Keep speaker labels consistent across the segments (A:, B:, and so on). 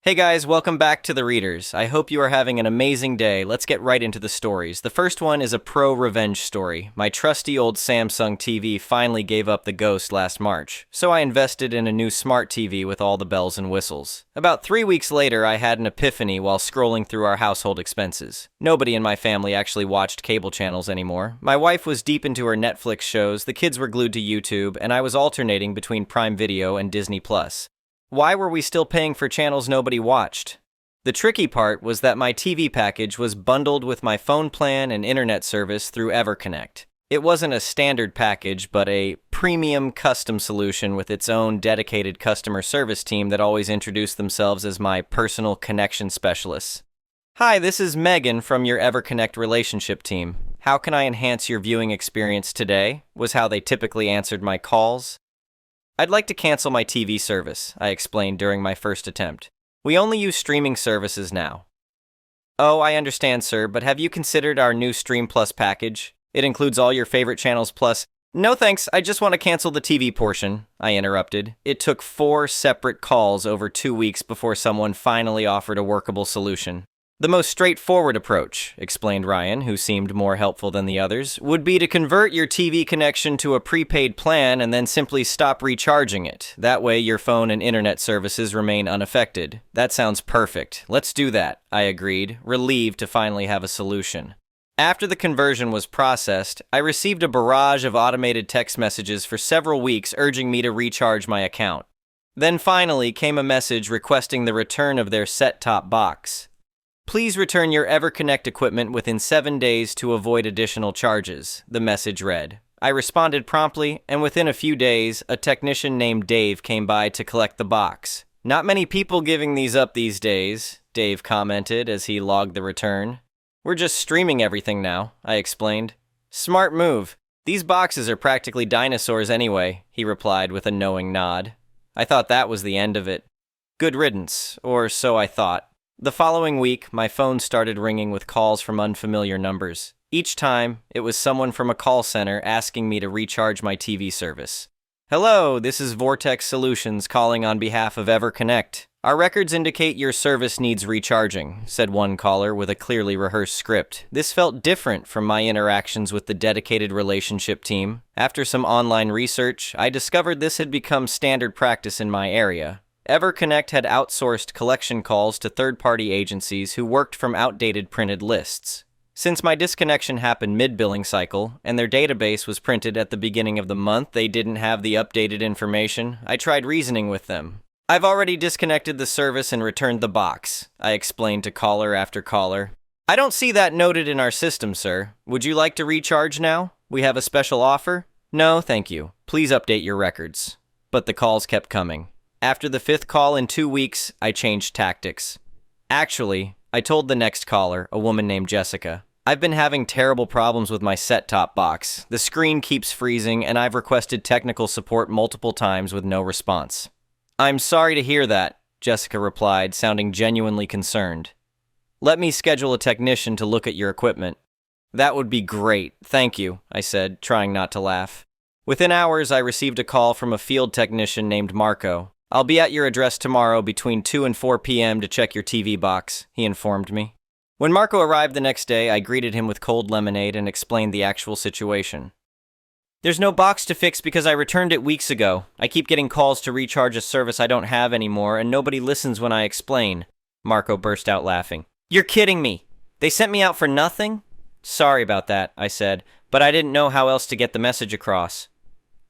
A: Hey guys, welcome back to The Readers. I hope you are having an amazing day. Let's get right into the stories. The first one is a pro-revenge story. My trusty old Samsung TV finally gave up the ghost last March, so I invested in a new smart TV with all the bells and whistles. About 3 weeks later, I had an epiphany while scrolling through our household expenses. Nobody in my family actually watched cable channels anymore. My wife was deep into her Netflix shows, the kids were glued to YouTube, and I was alternating between Prime Video and Disney+. Why were we still paying for channels nobody watched? The tricky part was that my TV package was bundled with my phone plan and internet service through EverConnect. It wasn't a standard package, but a premium custom solution with its own dedicated customer service team that always introduced themselves as my personal connection specialists. Hi, this is Megan from your EverConnect relationship team. How can I enhance your viewing experience today? Was how they typically answered my calls. I'd like to cancel my TV service, I explained during my first attempt. We only use streaming services now. Oh, I understand, sir, but have you considered our new Stream Plus package? It includes all your favorite channels plus... No thanks, I just want to cancel the TV portion, I interrupted. It took 4 separate calls over 2 weeks before someone finally offered a workable solution. The most straightforward approach, explained Ryan, who seemed more helpful than the others, would be to convert your TV connection to a prepaid plan and then simply stop recharging it. That way your phone and internet services remain unaffected. That sounds perfect. Let's do that, I agreed, relieved to finally have a solution. After the conversion was processed, I received a barrage of automated text messages for several weeks urging me to recharge my account. Then finally came a message requesting the return of their set-top box. Please return your EverConnect equipment within 7 days to avoid additional charges, the message read. I responded promptly, and within a few days, a technician named Dave came by to collect the box. Not many people giving these up these days, Dave commented as he logged the return. We're just streaming everything now, I explained. Smart move. These boxes are practically dinosaurs anyway, he replied with a knowing nod. I thought that was the end of it. Good riddance, or so I thought. The following week, my phone started ringing with calls from unfamiliar numbers. Each time, it was someone from a call center asking me to recharge my TV service. Hello, this is Vortex Solutions calling on behalf of EverConnect. Our records indicate your service needs recharging, said one caller with a clearly rehearsed script. This felt different from my interactions with the dedicated relationship team. After some online research, I discovered this had become standard practice in my area. EverConnect had outsourced collection calls to third-party agencies who worked from outdated printed lists. Since my disconnection happened mid-billing cycle, and their database was printed at the beginning of the month, they didn't have the updated information. I tried reasoning with them. I've already disconnected the service and returned the box, I explained to caller after caller. I don't see that noted in our system, sir. Would you like to recharge now? We have a special offer? No, thank you. Please update your records. But the calls kept coming. After the 5th call in 2 weeks, I changed tactics. Actually, I told the next caller, a woman named Jessica, I've been having terrible problems with my set-top box. The screen keeps freezing, and I've requested technical support multiple times with no response. I'm sorry to hear that, Jessica replied, sounding genuinely concerned. Let me schedule a technician to look at your equipment. That would be great, thank you, I said, trying not to laugh. Within hours, I received a call from a field technician named Marco. I'll be at your address tomorrow between 2 and 4 p.m. to check your TV box, he informed me. When Marco arrived the next day, I greeted him with cold lemonade and explained the actual situation. There's no box to fix because I returned it weeks ago. I keep getting calls to recharge a service I don't have anymore, and nobody listens when I explain. Marco burst out laughing. You're kidding me. They sent me out for nothing? Sorry about that, I said, but I didn't know how else to get the message across.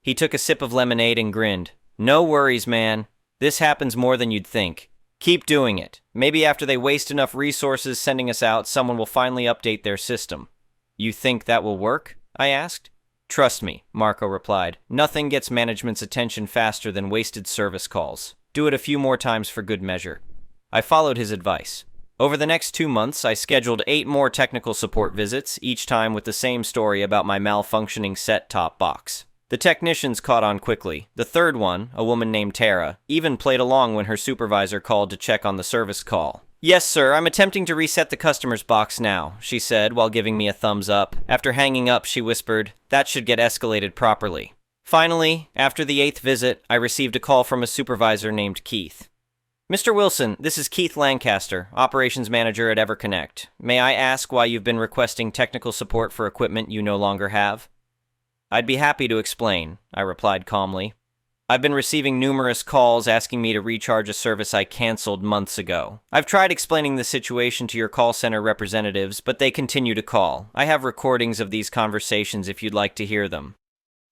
A: He took a sip of lemonade and grinned. No worries, man. This happens more than you'd think. Keep doing it. Maybe after they waste enough resources sending us out, someone will finally update their system. You think that will work? I asked. Trust me, Marco replied. Nothing gets management's attention faster than wasted service calls. Do it a few more times for good measure. I followed his advice. Over the next 2 months, I scheduled 8 more technical support visits, each time with the same story about my malfunctioning set-top box. The technicians caught on quickly. The third one, a woman named Tara, even played along when her supervisor called to check on the service call. Yes, sir, I'm attempting to reset the customer's box now, she said while giving me a thumbs up. After hanging up, she whispered, that should get escalated properly. Finally, after the 8th visit, I received a call from a supervisor named Keith. Mr. Wilson, this is Keith Lancaster, Operations Manager at EverConnect. May I ask why you've been requesting technical support for equipment you no longer have? I'd be happy to explain, I replied calmly. I've been receiving numerous calls asking me to recharge a service I canceled months ago. I've tried explaining the situation to your call center representatives, but they continue to call. I have recordings of these conversations if you'd like to hear them.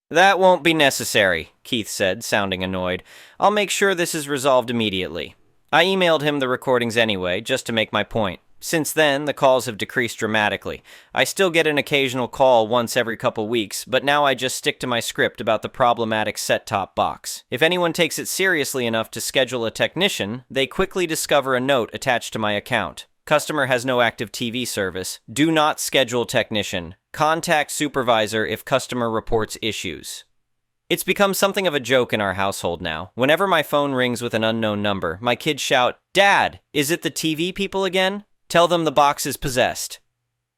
A: That won't be necessary, Keith said, sounding annoyed. I'll make sure this is resolved immediately. I emailed him the recordings anyway, just to make my point. Since then, the calls have decreased dramatically. I still get an occasional call once every couple weeks, but now I just stick to my script about the problematic set-top box. If anyone takes it seriously enough to schedule a technician, they quickly discover a note attached to my account. Customer has no active TV service. Do not schedule technician. Contact supervisor if customer reports issues. It's become something of a joke in our household now. Whenever my phone rings with an unknown number, my kids shout, "Dad, is it the TV people again? Tell them the box is possessed."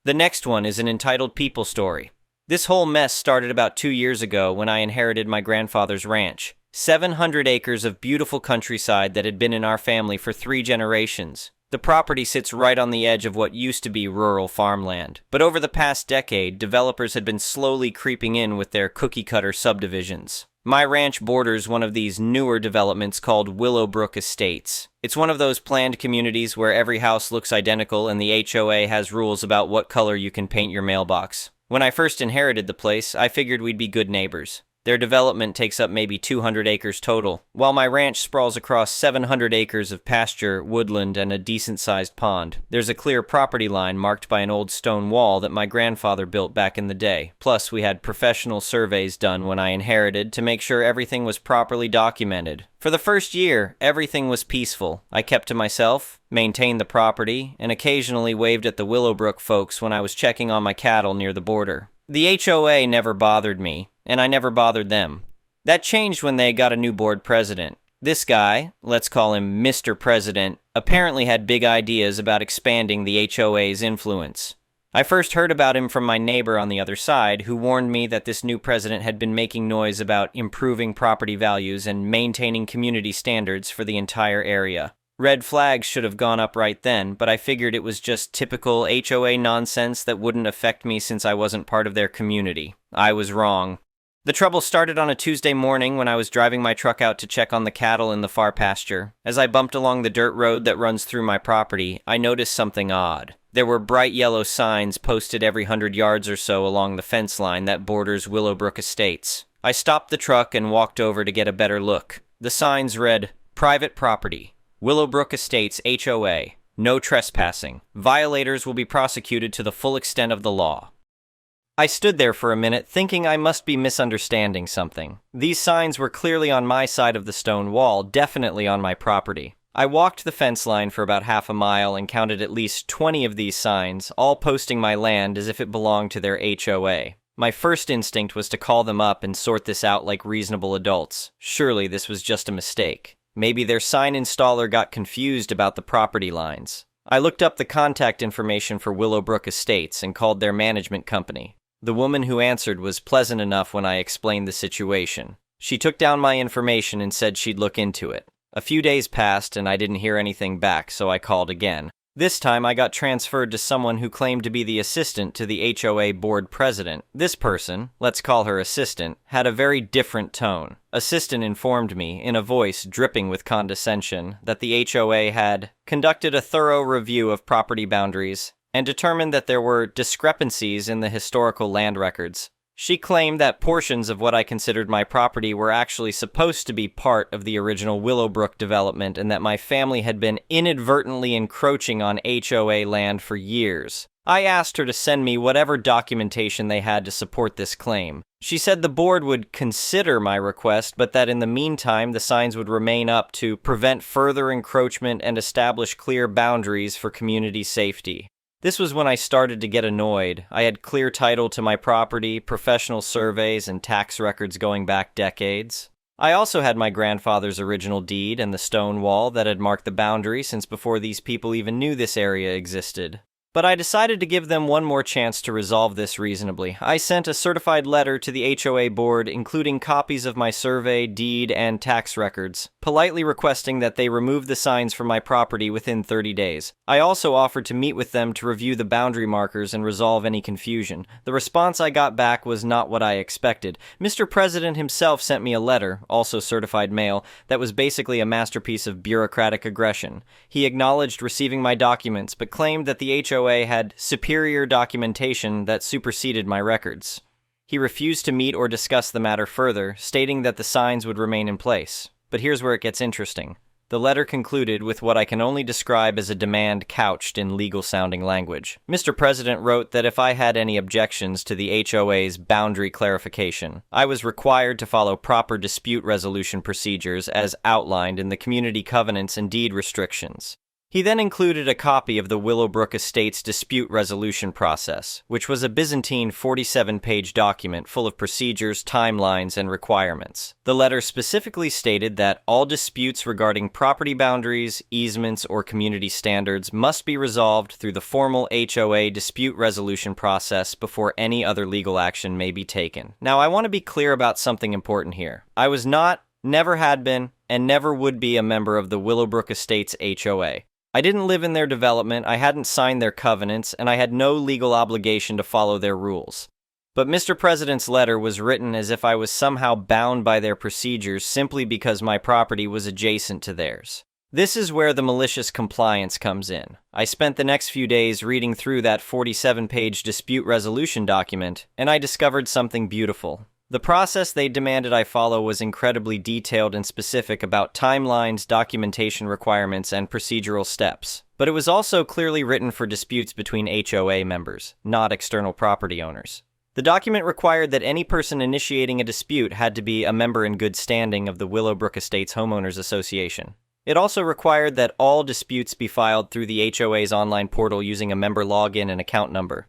A: The next one is an entitled people story. This whole mess started about 2 years ago when I inherited my grandfather's ranch. 700 acres of beautiful countryside that had been in our family for 3 generations. The property sits right on the edge of what used to be rural farmland. But over the past decade, developers had been slowly creeping in with their cookie-cutter subdivisions. My ranch borders one of these newer developments called Willowbrook Estates. It's one of those planned communities where every house looks identical and the HOA has rules about what color you can paint your mailbox. When I first inherited the place, I figured we'd be good neighbors. Their development takes up maybe 200 acres total, while my ranch sprawls across 700 acres of pasture, woodland, and a decent-sized pond. There's a clear property line marked by an old stone wall that my grandfather built back in the day. Plus, we had professional surveys done when I inherited to make sure everything was properly documented. For the first year, everything was peaceful. I kept to myself, maintained the property, and occasionally waved at the Willowbrook folks when I was checking on my cattle near the border. The HOA never bothered me, and I never bothered them. That changed when they got a new board president. This guy, let's call him Mr. President, apparently had big ideas about expanding the HOA's influence. I first heard about him from my neighbor on the other side, who warned me that this new president had been making noise about improving property values and maintaining community standards for the entire area. Red flags should have gone up right then, but I figured it was just typical HOA nonsense that wouldn't affect me since I wasn't part of their community. I was wrong. The trouble started on a Tuesday morning when I was driving my truck out to check on the cattle in the far pasture. As I bumped along the dirt road that runs through my property, I noticed something odd. There were bright yellow signs posted every 100 yards or so along the fence line that borders Willowbrook Estates. I stopped the truck and walked over to get a better look. The signs read, "Private property. Willowbrook Estates HOA. No trespassing. Violators will be prosecuted to the full extent of the law." I stood there for a minute thinking I must be misunderstanding something. These signs were clearly on my side of the stone wall, definitely on my property. I walked the fence line for about half a mile and counted at least 20 of these signs, all posting my land as if it belonged to their HOA. My first instinct was to call them up and sort this out like reasonable adults. Surely this was just a mistake. Maybe their sign installer got confused about the property lines. I looked up the contact information for Willowbrook Estates and called their management company. The woman who answered was pleasant enough when I explained the situation. She took down my information and said she'd look into it. A few days passed and I didn't hear anything back, so I called again. This time I got transferred to someone who claimed to be the assistant to the HOA board president. This person, let's call her assistant, had a very different tone. Assistant informed me, in a voice dripping with condescension, that the HOA had conducted a thorough review of property boundaries and determined that there were discrepancies in the historical land records. She claimed that portions of what I considered my property were actually supposed to be part of the original Willowbrook development and that my family had been inadvertently encroaching on HOA land for years. I asked her to send me whatever documentation they had to support this claim. She said the board would consider my request, but that in the meantime the signs would remain up to prevent further encroachment and establish clear boundaries for community safety. This was when I started to get annoyed. I had clear title to my property, professional surveys, and tax records going back decades. I also had my grandfather's original deed and the stone wall that had marked the boundary since before these people even knew this area existed. But I decided to give them one more chance to resolve this reasonably. I sent a certified letter to the HOA board, including copies of my survey, deed, and tax records, politely requesting that they remove the signs from my property within 30 days. I also offered to meet with them to review the boundary markers and resolve any confusion. The response I got back was not what I expected. Mr. President himself sent me a letter, also certified mail, that was basically a masterpiece of bureaucratic aggression. He acknowledged receiving my documents, but claimed that the HOA had superior documentation that superseded my records. He refused to meet or discuss the matter further, stating that the signs would remain in place. But here's where it gets interesting. The letter concluded with what I can only describe as a demand couched in legal-sounding language. Mr. President wrote that if I had any objections to the HOA's boundary clarification, I was required to follow proper dispute resolution procedures as outlined in the community covenants and deed restrictions. He then included a copy of the Willowbrook Estates dispute resolution process, which was a Byzantine 47-page document full of procedures, timelines, and requirements. The letter specifically stated that all disputes regarding property boundaries, easements, or community standards must be resolved through the formal HOA dispute resolution process before any other legal action may be taken. Now, I want to be clear about something important here. I was not, never had been, and never would be a member of the Willowbrook Estates HOA. I didn't live in their development, I hadn't signed their covenants, and I had no legal obligation to follow their rules. But Mr. President's letter was written as if I was somehow bound by their procedures simply because my property was adjacent to theirs. This is where the malicious compliance comes in. I spent the next few days reading through that 47-page dispute resolution document, and I discovered something beautiful. The process they demanded I follow was incredibly detailed and specific about timelines, documentation requirements, and procedural steps. But it was also clearly written for disputes between HOA members, not external property owners. The document required that any person initiating a dispute had to be a member in good standing of the Willowbrook Estates Homeowners Association. It also required that all disputes be filed through the HOA's online portal using a member login and account number.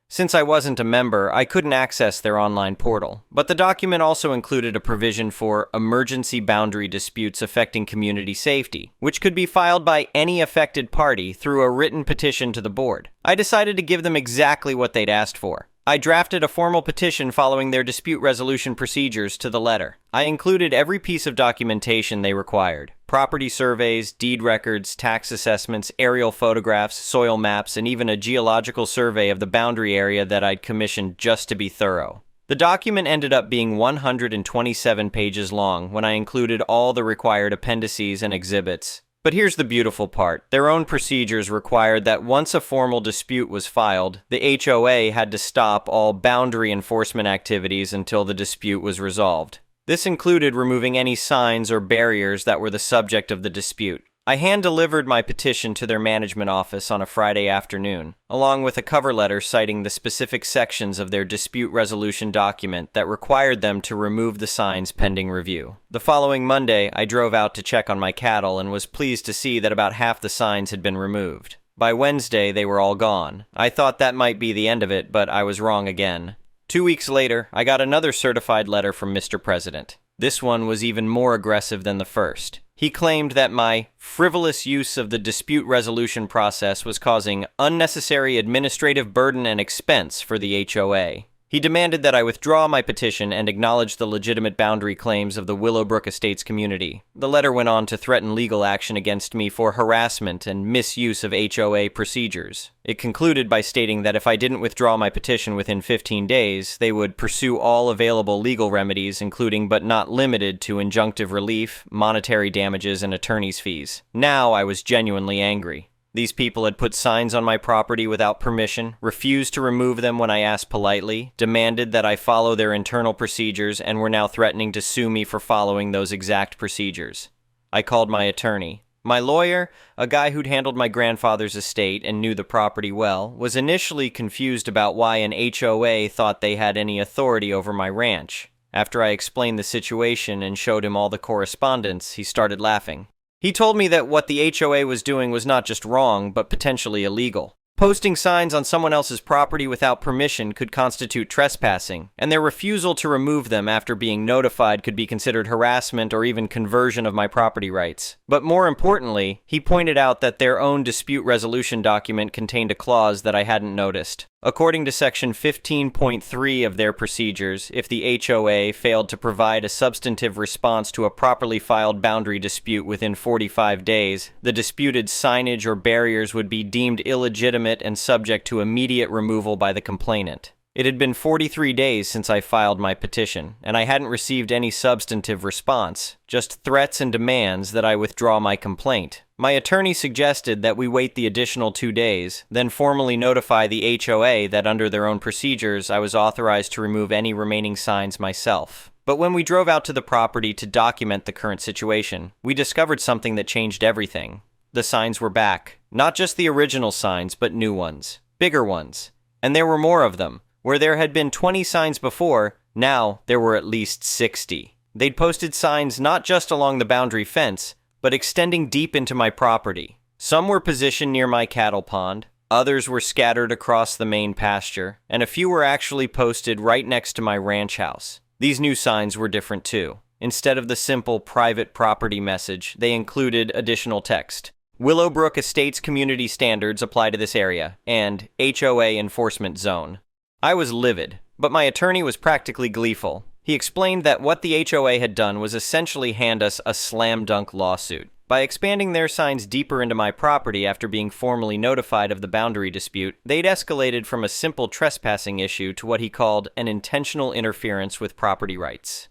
A: Since I wasn't a member, I couldn't access their online portal, but the document also included a provision for emergency boundary disputes affecting community safety, which could be filed by any affected party through a written petition to the board. I decided to give them exactly what they'd asked for. I drafted a formal petition following their dispute resolution procedures to the letter. I included every piece of documentation they required: property surveys, deed records, tax assessments, aerial photographs, soil maps, and even a geological survey of the boundary area that I'd commissioned just to be thorough. The document ended up being 127 pages long when I included all the required appendices and exhibits. But here's the beautiful part. Their own procedures required that once a formal dispute was filed, the HOA had to stop all boundary enforcement activities until the dispute was resolved. This included removing any signs or barriers that were the subject of the dispute. I hand-delivered my petition to their management office on a Friday afternoon, along with a cover letter citing the specific sections of their dispute resolution document that required them to remove the signs pending review. The following Monday, I drove out to check on my cattle and was pleased to see that about half the signs had been removed. By Wednesday, they were all gone. I thought that might be the end of it, but I was wrong again. 2 weeks later, I got another certified letter from Mr. President. This one was even more aggressive than the first. He claimed that my frivolous use of the dispute resolution process was causing unnecessary administrative burden and expense for the HOA. He demanded that I withdraw my petition and acknowledge the legitimate boundary claims of the Willowbrook Estates community. The letter went on to threaten legal action against me for harassment and misuse of HOA procedures. It concluded by stating that if I didn't withdraw my petition within 15 days, they would pursue all available legal remedies, including but not limited to injunctive relief, monetary damages, and attorney's fees. Now I was genuinely angry. These people had put signs on my property without permission, refused to remove them when I asked politely, demanded that I follow their internal procedures, and were now threatening to sue me for following those exact procedures. I called my attorney. My lawyer, a guy who'd handled my grandfather's estate and knew the property well, was initially confused about why an HOA thought they had any authority over my ranch. After I explained the situation and showed him all the correspondence, he started laughing. He told me that what the HOA was doing was not just wrong, but potentially illegal. Posting signs on someone else's property without permission could constitute trespassing, and their refusal to remove them after being notified could be considered harassment or even conversion of my property rights. But more importantly, he pointed out that their own dispute resolution document contained a clause that I hadn't noticed. According to Section 15.3 of their procedures, if the HOA failed to provide a substantive response to a properly filed boundary dispute within 45 days, the disputed signage or barriers would be deemed illegitimate and subject to immediate removal by the complainant. It had been 43 days since I filed my petition, and I hadn't received any substantive response, just threats and demands that I withdraw my complaint. My attorney suggested that we wait the additional 2 days, then formally notify the HOA that under their own procedures I was authorized to remove any remaining signs myself. But when we drove out to the property to document the current situation, we discovered something that changed everything. The signs were back. Not just the original signs, but new ones. Bigger ones. And there were more of them. Where there had been 20 signs before, now there were at least 60. They'd posted signs not just along the boundary fence, but extending deep into my property. Some were positioned near my cattle pond, others were scattered across the main pasture, and a few were actually posted right next to my ranch house. These new signs were different too. Instead of the simple private property message, they included additional text. Willowbrook Estates community standards apply to this area, and HOA enforcement zone. I was livid, but my attorney was practically gleeful. He explained that what the HOA had done was essentially hand us a slam-dunk lawsuit. By expanding their signs deeper into my property after being formally notified of the boundary dispute, they'd escalated from a simple trespassing issue to what he called an intentional interference with property rights.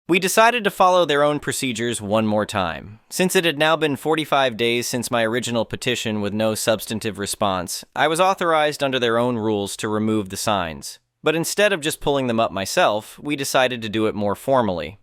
A: We decided to follow their own procedures one more time. Since it had now been 45 days since my original petition with no substantive response, I was authorized under their own rules to remove the signs. But instead of just pulling them up myself, we decided to do it more formally.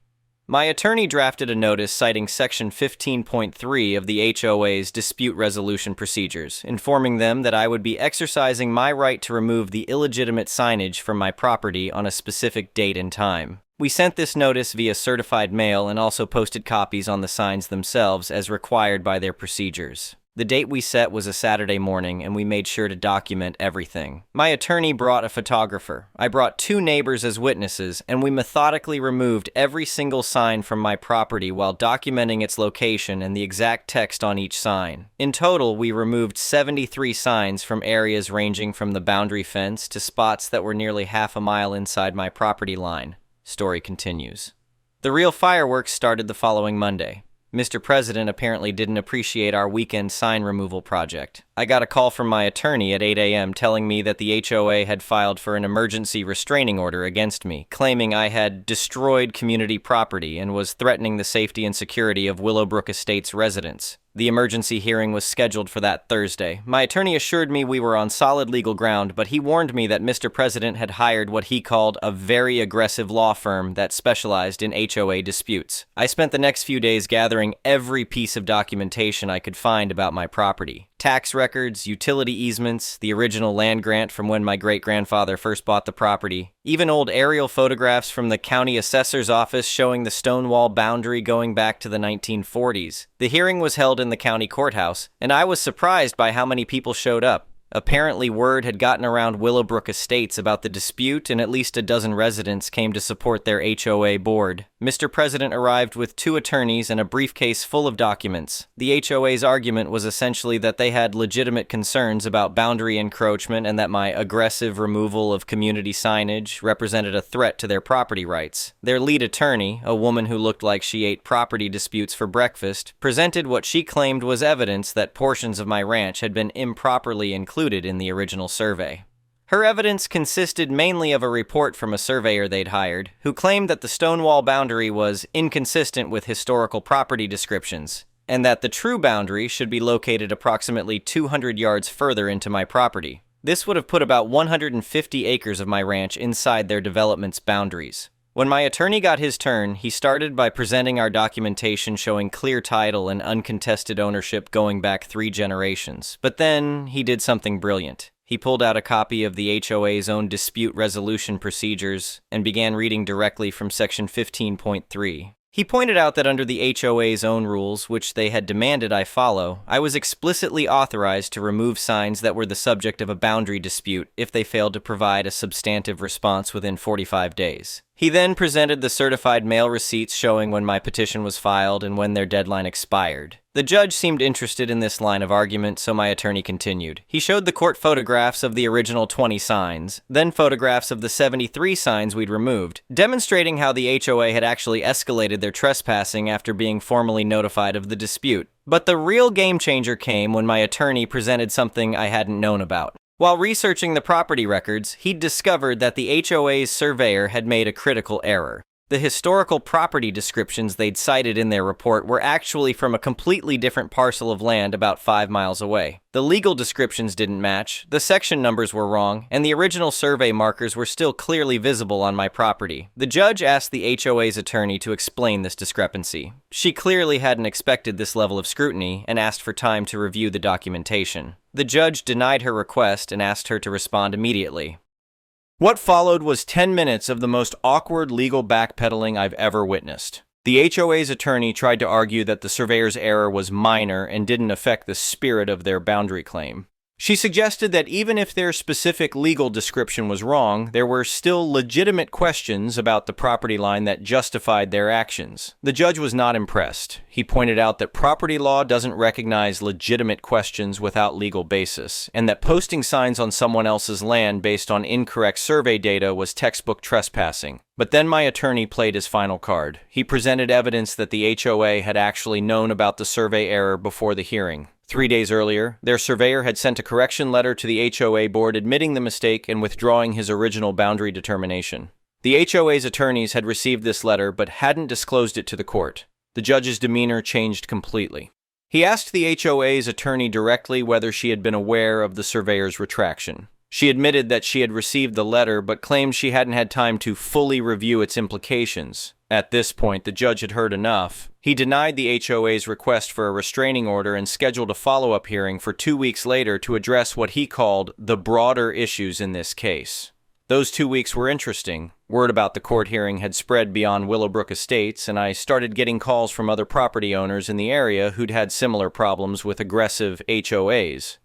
A: My attorney drafted a notice citing Section 15.3 of the HOA's dispute resolution procedures, informing them that I would be exercising my right to remove the illegitimate signage from my property on a specific date and time. We sent this notice via certified mail and also posted copies on the signs themselves as required by their procedures. The date we set was a Saturday morning, and we made sure to document everything. My attorney brought a photographer. I brought 2 neighbors as witnesses, and we methodically removed every single sign from my property while documenting its location and the exact text on each sign. In total, we removed 73 signs from areas ranging from the boundary fence to spots that were nearly half a mile inside my property line. Story continues. The real fireworks started the following Monday. Mr. President apparently didn't appreciate our weekend sign removal project. I got a call from my attorney at 8 a.m. telling me that the HOA had filed for an emergency restraining order against me, claiming I had destroyed community property and was threatening the safety and security of Willowbrook Estates residents. The emergency hearing was scheduled for that Thursday. My attorney assured me we were on solid legal ground, but he warned me that Mr. President had hired what he called a very aggressive law firm that specialized in HOA disputes. I spent the next few days gathering every piece of documentation I could find about my property. Tax records, utility easements, the original land grant from when my great-grandfather first bought the property, even old aerial photographs from the county assessor's office showing the stone wall boundary going back to the 1940s. The hearing was held in the county courthouse, and I was surprised by how many people showed up. Apparently, word had gotten around Willowbrook Estates about the dispute, and at least a dozen residents came to support their HOA board. Mr. President arrived with 2 attorneys and a briefcase full of documents. The HOA's argument was essentially that they had legitimate concerns about boundary encroachment and that my aggressive removal of community signage represented a threat to their property rights. Their lead attorney, a woman who looked like she ate property disputes for breakfast, presented what she claimed was evidence that portions of my ranch had been improperly included in the original survey. Her evidence consisted mainly of a report from a surveyor they'd hired, who claimed that the stone wall boundary was inconsistent with historical property descriptions, and that the true boundary should be located approximately 200 yards further into my property. This would have put about 150 acres of my ranch inside their development's boundaries. When my attorney got his turn, he started by presenting our documentation showing clear title and uncontested ownership going back 3 generations. But then he did something brilliant. He pulled out a copy of the HOA's own dispute resolution procedures and began reading directly from Section 15.3. He pointed out that under the HOA's own rules, which they had demanded I follow, I was explicitly authorized to remove signs that were the subject of a boundary dispute if they failed to provide a substantive response within 45 days. He then presented the certified mail receipts showing when my petition was filed and when their deadline expired. The judge seemed interested in this line of argument, so my attorney continued. He showed the court photographs of the original 20 signs, then photographs of the 73 signs we'd removed, demonstrating how the HOA had actually escalated their trespassing after being formally notified of the dispute. But the real game changer came when my attorney presented something I hadn't known about. While researching the property records, he'd discovered that the HOA's surveyor had made a critical error. The historical property descriptions they'd cited in their report were actually from a completely different parcel of land about 5 miles away. The legal descriptions didn't match, the section numbers were wrong, and the original survey markers were still clearly visible on my property. The judge asked the HOA's attorney to explain this discrepancy. She clearly hadn't expected this level of scrutiny and asked for time to review the documentation. The judge denied her request and asked her to respond immediately. What followed was 10 minutes of the most awkward legal backpedaling I've ever witnessed. The HOA's attorney tried to argue that the surveyor's error was minor and didn't affect the spirit of their boundary claim. She suggested that even if their specific legal description was wrong, there were still legitimate questions about the property line that justified their actions. The judge was not impressed. He pointed out that property law doesn't recognize legitimate questions without legal basis, and that posting signs on someone else's land based on incorrect survey data was textbook trespassing. But then my attorney played his final card. He presented evidence that the HOA had actually known about the survey error before the hearing. 3 days earlier, their surveyor had sent a correction letter to the HOA board admitting the mistake and withdrawing his original boundary determination. The HOA's attorneys had received this letter but hadn't disclosed it to the court. The judge's demeanor changed completely. He asked the HOA's attorney directly whether she had been aware of the surveyor's retraction. She admitted that she had received the letter but claimed she hadn't had time to fully review its implications. At this point, the judge had heard enough. He denied the HOA's request for a restraining order and scheduled a follow-up hearing for 2 weeks later to address what he called the broader issues in this case. Those 2 weeks were interesting. Word about the court hearing had spread beyond Willowbrook Estates, and I started getting calls from other property owners in the area who'd had similar problems with aggressive HOAs.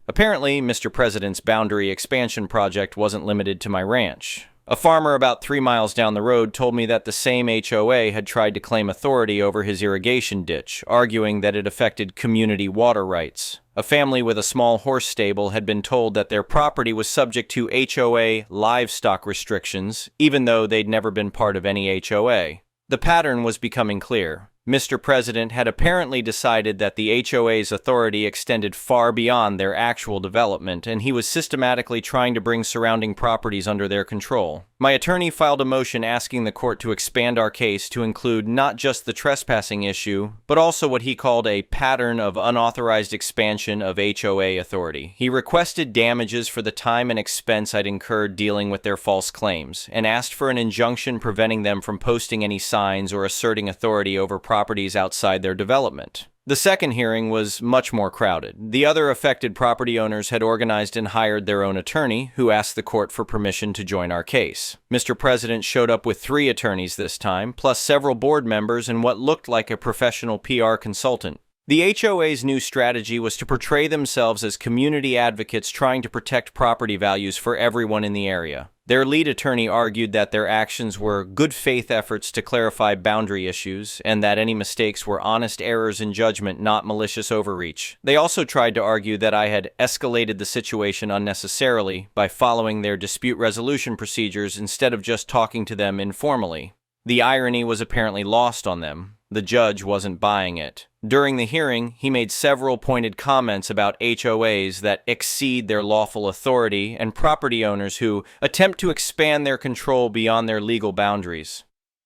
A: Apparently, Mr. President's boundary expansion project wasn't limited to my ranch. A farmer about 3 miles down the road told me that the same HOA had tried to claim authority over his irrigation ditch, arguing that it affected community water rights. A family with a small horse stable had been told that their property was subject to HOA livestock restrictions, even though they'd never been part of any HOA. The pattern was becoming clear. Mr. President had apparently decided that the HOA's authority extended far beyond their actual development, and he was systematically trying to bring surrounding properties under their control. My attorney filed a motion asking the court to expand our case to include not just the trespassing issue, but also what he called a pattern of unauthorized expansion of HOA authority. He requested damages for the time and expense I'd incurred dealing with their false claims, and asked for an injunction preventing them from posting any signs or asserting authority over properties outside their development. The second hearing was much more crowded. The other affected property owners had organized and hired their own attorney, who asked the court for permission to join our case. Mr. President showed up with 3 attorneys this time, plus several board members and what looked like a professional PR consultant. The HOA's new strategy was to portray themselves as community advocates trying to protect property values for everyone in the area. Their lead attorney argued that their actions were good faith efforts to clarify boundary issues and that any mistakes were honest errors in judgment, not malicious overreach. They also tried to argue that I had escalated the situation unnecessarily by following their dispute resolution procedures instead of just talking to them informally. The irony was apparently lost on them. The judge wasn't buying it. During the hearing, he made several pointed comments about HOAs that exceed their lawful authority and property owners who attempt to expand their control beyond their legal boundaries.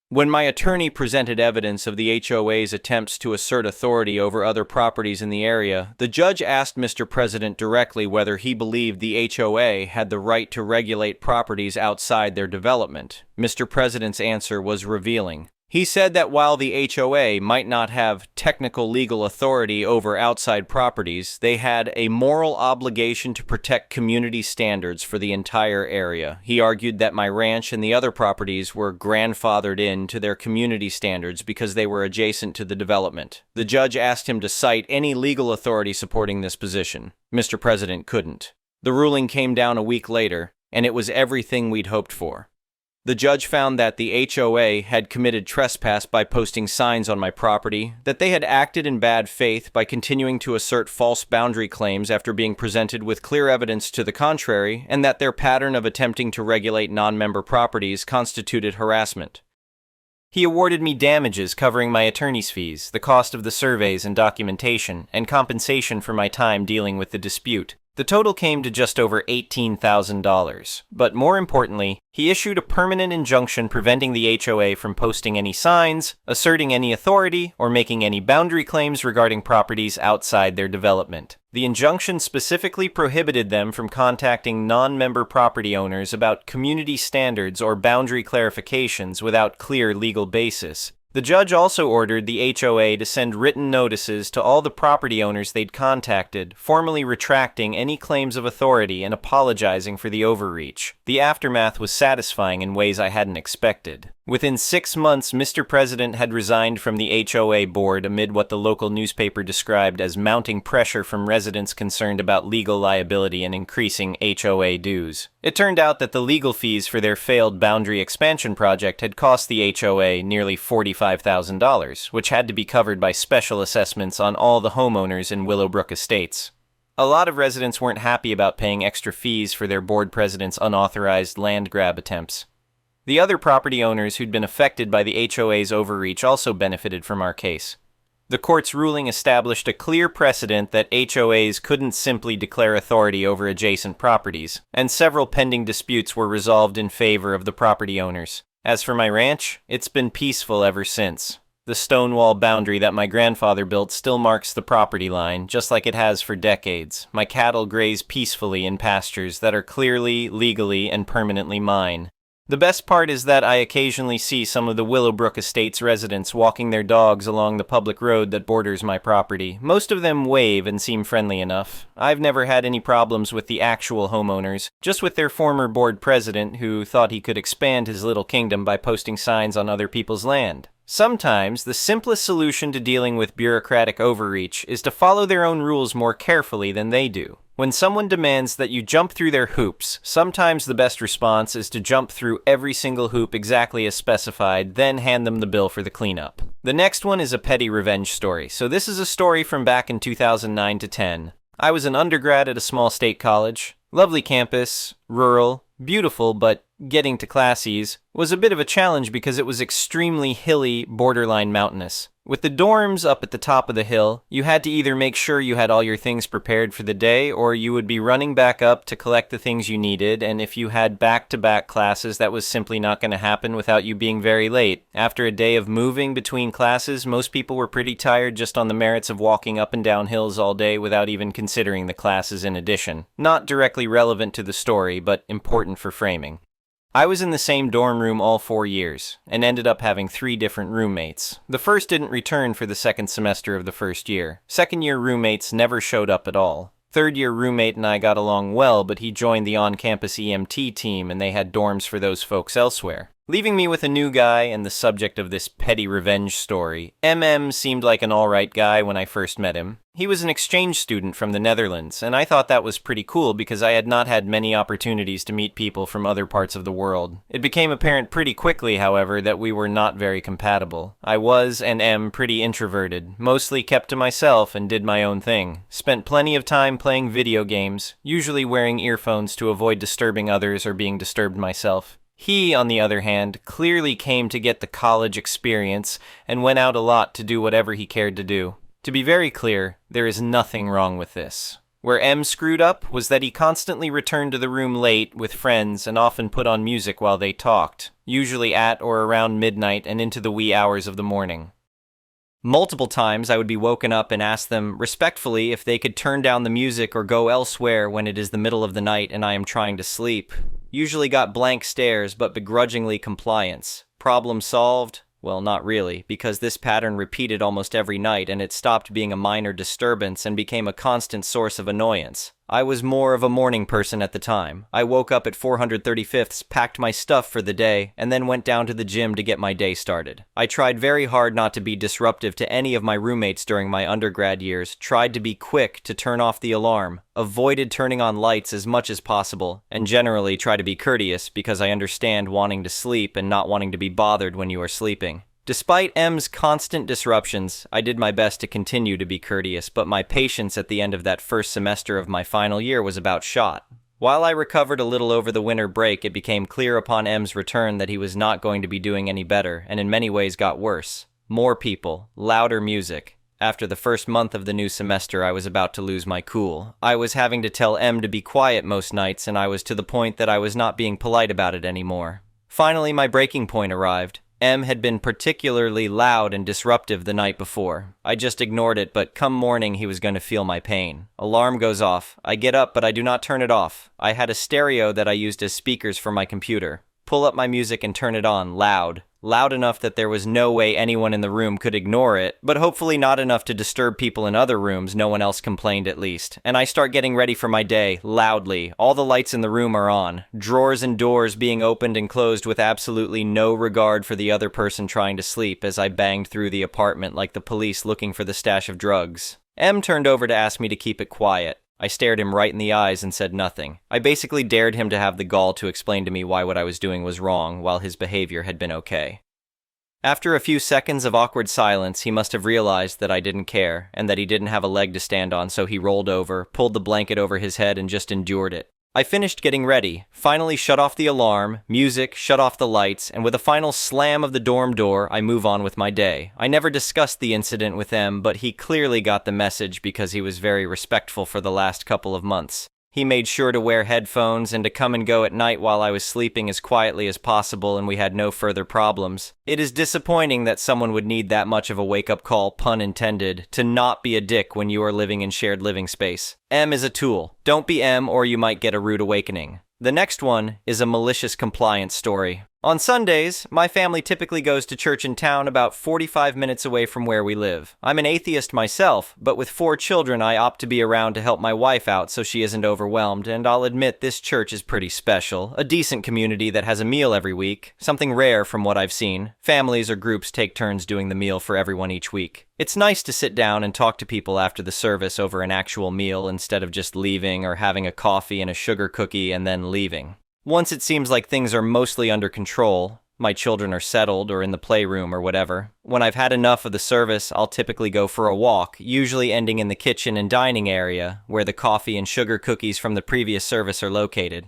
A: When my attorney presented evidence of the HOA's attempts to assert authority over other properties in the area, the judge asked Mr. President directly whether he believed the HOA had the right to regulate properties outside their development. Mr. President's answer was revealing. He said that while the HOA might not have technical legal authority over outside properties, they had a moral obligation to protect community standards for the entire area. He argued that my ranch and the other properties were grandfathered in to their community standards because they were adjacent to the development. The judge asked him to cite any legal authority supporting this position. Mr. President couldn't. The ruling came down a week later, and it was everything we'd hoped for. The judge found that the HOA had committed trespass by posting signs on my property, that they had acted in bad faith by continuing to assert false boundary claims after being presented with clear evidence to the contrary, and that their pattern of attempting to regulate non-member properties constituted harassment. He awarded me damages covering my attorney's fees, the cost of the surveys and documentation, and compensation for my time dealing with the dispute. The total came to just over $18,000, but more importantly, he issued a permanent injunction preventing the HOA from posting any signs, asserting any authority, or making any boundary claims regarding properties outside their development. The injunction specifically prohibited them from contacting non-member property owners about community standards or boundary clarifications without clear legal basis. The judge also ordered the HOA to send written notices to all the property owners they'd contacted, formally retracting any claims of authority and apologizing for the overreach. The aftermath was satisfying in ways I hadn't expected. Within 6 months, Mr. President had resigned from the HOA board amid what the local newspaper described as mounting pressure from residents concerned about legal liability and increasing HOA dues. It turned out that the legal fees for their failed boundary expansion project had cost the HOA nearly $45,000, which had to be covered by special assessments on all the homeowners in Willowbrook Estates. A lot of residents weren't happy about paying extra fees for their board president's unauthorized land grab attempts. The other property owners who'd been affected by the HOA's overreach also benefited from our case. The court's ruling established a clear precedent that HOAs couldn't simply declare authority over adjacent properties, and several pending disputes were resolved in favor of the property owners. As for my ranch, it's been peaceful ever since. The stone wall boundary that my grandfather built still marks the property line, just like it has for decades. My cattle graze peacefully in pastures that are clearly, legally, and permanently mine. The best part is that I occasionally see some of the Willowbrook Estates residents walking their dogs along the public road that borders my property. Most of them wave and seem friendly enough. I've never had any problems with the actual homeowners, just with their former board president who thought he could expand his little kingdom by posting signs on other people's land. Sometimes, the simplest solution to dealing with bureaucratic overreach is to follow their own rules more carefully than they do. When someone demands that you jump through their hoops, sometimes the best response is to jump through every single hoop exactly as specified, then hand them the bill for the cleanup. The next one is a petty revenge story. So this is a story from back in 2009 to 10. I was an undergrad at a small state college. Lovely campus, rural, beautiful, but getting to classes was a bit of a challenge because it was extremely hilly, borderline mountainous. With the dorms up at the top of the hill, you had to either make sure you had all your things prepared for the day, or you would be running back up to collect the things you needed, and if you had back-to-back classes, that was simply not going to happen without you being very late. After a day of moving between classes, most people were pretty tired just on the merits of walking up and down hills all day without even considering the classes in addition. Not directly relevant to the story, but important for framing. I was in the same dorm room all 4 years, and ended up having 3 different roommates. The first didn't return for the second semester of the first year. Second-year roommates never showed up at all. Third-year roommate and I got along well, but he joined the on-campus EMT team, and they had dorms for those folks elsewhere. Leaving me with a new guy and the subject of this petty revenge story, seemed like an alright guy when I first met him. He was an exchange student from the Netherlands, and I thought that was pretty cool because I had not had many opportunities to meet people from other parts of the world. It became apparent pretty quickly, however, that we were not very compatible. I was and am pretty introverted, mostly kept to myself and did my own thing. Spent plenty of time playing video games, usually wearing earphones to avoid disturbing others or being disturbed myself. He, on the other hand, clearly came to get the college experience and went out a lot to do whatever he cared to do. To be very clear, there is nothing wrong with this. Where M screwed up was that he constantly returned to the room late with friends and often put on music while they talked, usually at or around midnight and into the wee hours of the morning. Multiple times I would be woken up and ask them respectfully if they could turn down the music or go elsewhere when it is the middle of the night and I am trying to sleep. Usually got blank stares but begrudgingly compliance. Problem solved? Well, not really, because this pattern repeated almost every night and it stopped being a minor disturbance and became a constant source of annoyance. I was more of a morning person at the time. I woke up at 435th, packed my stuff for the day, and then went down to the gym to get my day started. I tried very hard not to be disruptive to any of my roommates during my undergrad years, tried to be quick to turn off the alarm, avoided turning on lights as much as possible, and generally try to be courteous because I understand wanting to sleep and not wanting to be bothered when you are sleeping. Despite M's constant disruptions, I did my best to continue to be courteous, but my patience at the end of that first semester of my final year was about shot. While I recovered a little over the winter break, it became clear upon M's return that he was not going to be doing any better, and in many ways got worse. More people, louder music. After the first month of the new semester, I was about to lose my cool. I was having to tell M to be quiet most nights, and I was to the point that I was not being polite about it anymore. Finally, my breaking point arrived. M had been particularly loud and disruptive the night before. I just ignored it, but come morning he was going to feel my pain. Alarm goes off. I get up, but I do not turn it off. I had a stereo that I used as speakers for my computer. Pull up my music and turn it on, loud. Loud enough that there was no way anyone in the room could ignore it, but hopefully not enough to disturb people in other rooms. No one else complained at least. And I start getting ready for my day, loudly. All the lights in the room are on. Drawers and doors being opened and closed with absolutely no regard for the other person trying to sleep as I banged through the apartment like the police looking for the stash of drugs. M turned over to ask me to keep it quiet. I stared him right in the eyes and said nothing. I basically dared him to have the gall to explain to me why what I was doing was wrong, while his behavior had been okay. After a few seconds of awkward silence, he must have realized that I didn't care, and that he didn't have a leg to stand on, so he rolled over, pulled the blanket over his head, and just endured it. I finished getting ready, finally shut off the alarm, music, shut off the lights, and with a final slam of the dorm door, I move on with my day. I never discussed the incident with M, but he clearly got the message because he was very respectful for the last couple of months. He made sure to wear headphones and to come and go at night while I was sleeping as quietly as possible, and we had no further problems. It is disappointing that someone would need that much of a wake-up call, pun intended, to not be a dick when you are living in shared living space. M is a tool. Don't be M or you might get a rude awakening. The next one is a malicious compliance story. On Sundays, my family typically goes to church in town about 45 minutes away from where we live. I'm an atheist myself, but with 4 children I opt to be around to help my wife out so she isn't overwhelmed, and I'll admit this church is pretty special. A decent community that has a meal every week, something rare from what I've seen. Families or groups take turns doing the meal for everyone each week. It's nice to sit down and talk to people after the service over an actual meal instead of just leaving or having a coffee and a sugar cookie and then leaving. Once it seems like things are mostly under control, my children are settled or in the playroom or whatever, when I've had enough of the service, I'll typically go for a walk, usually ending in the kitchen and dining area, where the coffee and sugar cookies from the previous service are located.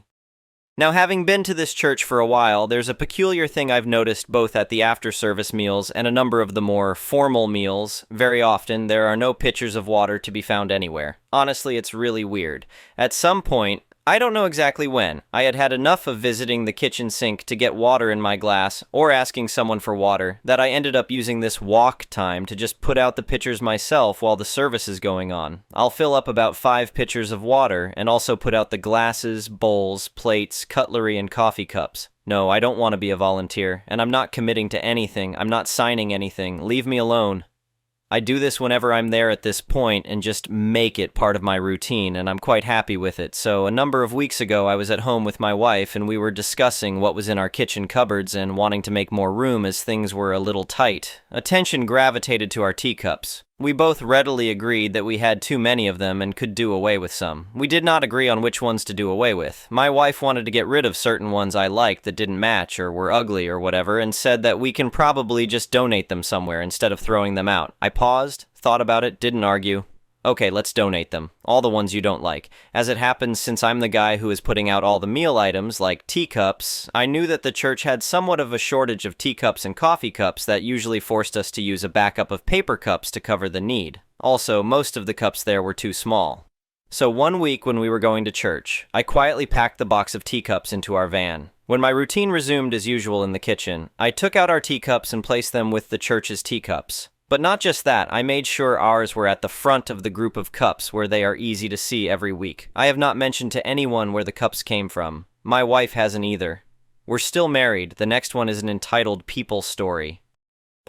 A: Now, having been to this church for a while, there's a peculiar thing I've noticed both at the after-service meals and a number of the more formal meals. Very often, there are no pitchers of water to be found anywhere. Honestly, it's really weird. At some point, I don't know exactly when, I had had enough of visiting the kitchen sink to get water in my glass, or asking someone for water, that I ended up using this walk time to just put out the pitchers myself while the service is going on. I'll fill up about 5 pitchers of water, and also put out the glasses, bowls, plates, cutlery, and coffee cups. No, I don't want to be a volunteer, and I'm not committing to anything, I'm not signing anything, leave me alone. I do this whenever I'm there at this point and just make it part of my routine, and I'm quite happy with it. So a number of weeks ago I was at home with my wife and we were discussing what was in our kitchen cupboards and wanting to make more room as things were a little tight. Attention gravitated to our teacups. We both readily agreed that we had too many of them and could do away with some. We did not agree on which ones to do away with. My wife wanted to get rid of certain ones I liked that didn't match or were ugly or whatever, and said that we can probably just donate them somewhere instead of throwing them out. I paused, thought about it, didn't argue. Okay, let's donate them. All the ones you don't like. As it happens, since I'm the guy who is putting out all the meal items, like teacups, I knew that the church had somewhat of a shortage of teacups and coffee cups that usually forced us to use a backup of paper cups to cover the need. Also, most of the cups there were too small. So one week when we were going to church, I quietly packed the box of teacups into our van. When my routine resumed as usual in the kitchen, I took out our teacups and placed them with the church's teacups. But not just that, I made sure ours were at the front of the group of cups where they are easy to see every week. I have not mentioned to anyone where the cups came from. My wife hasn't either. We're still married. The next one is an entitled People Story.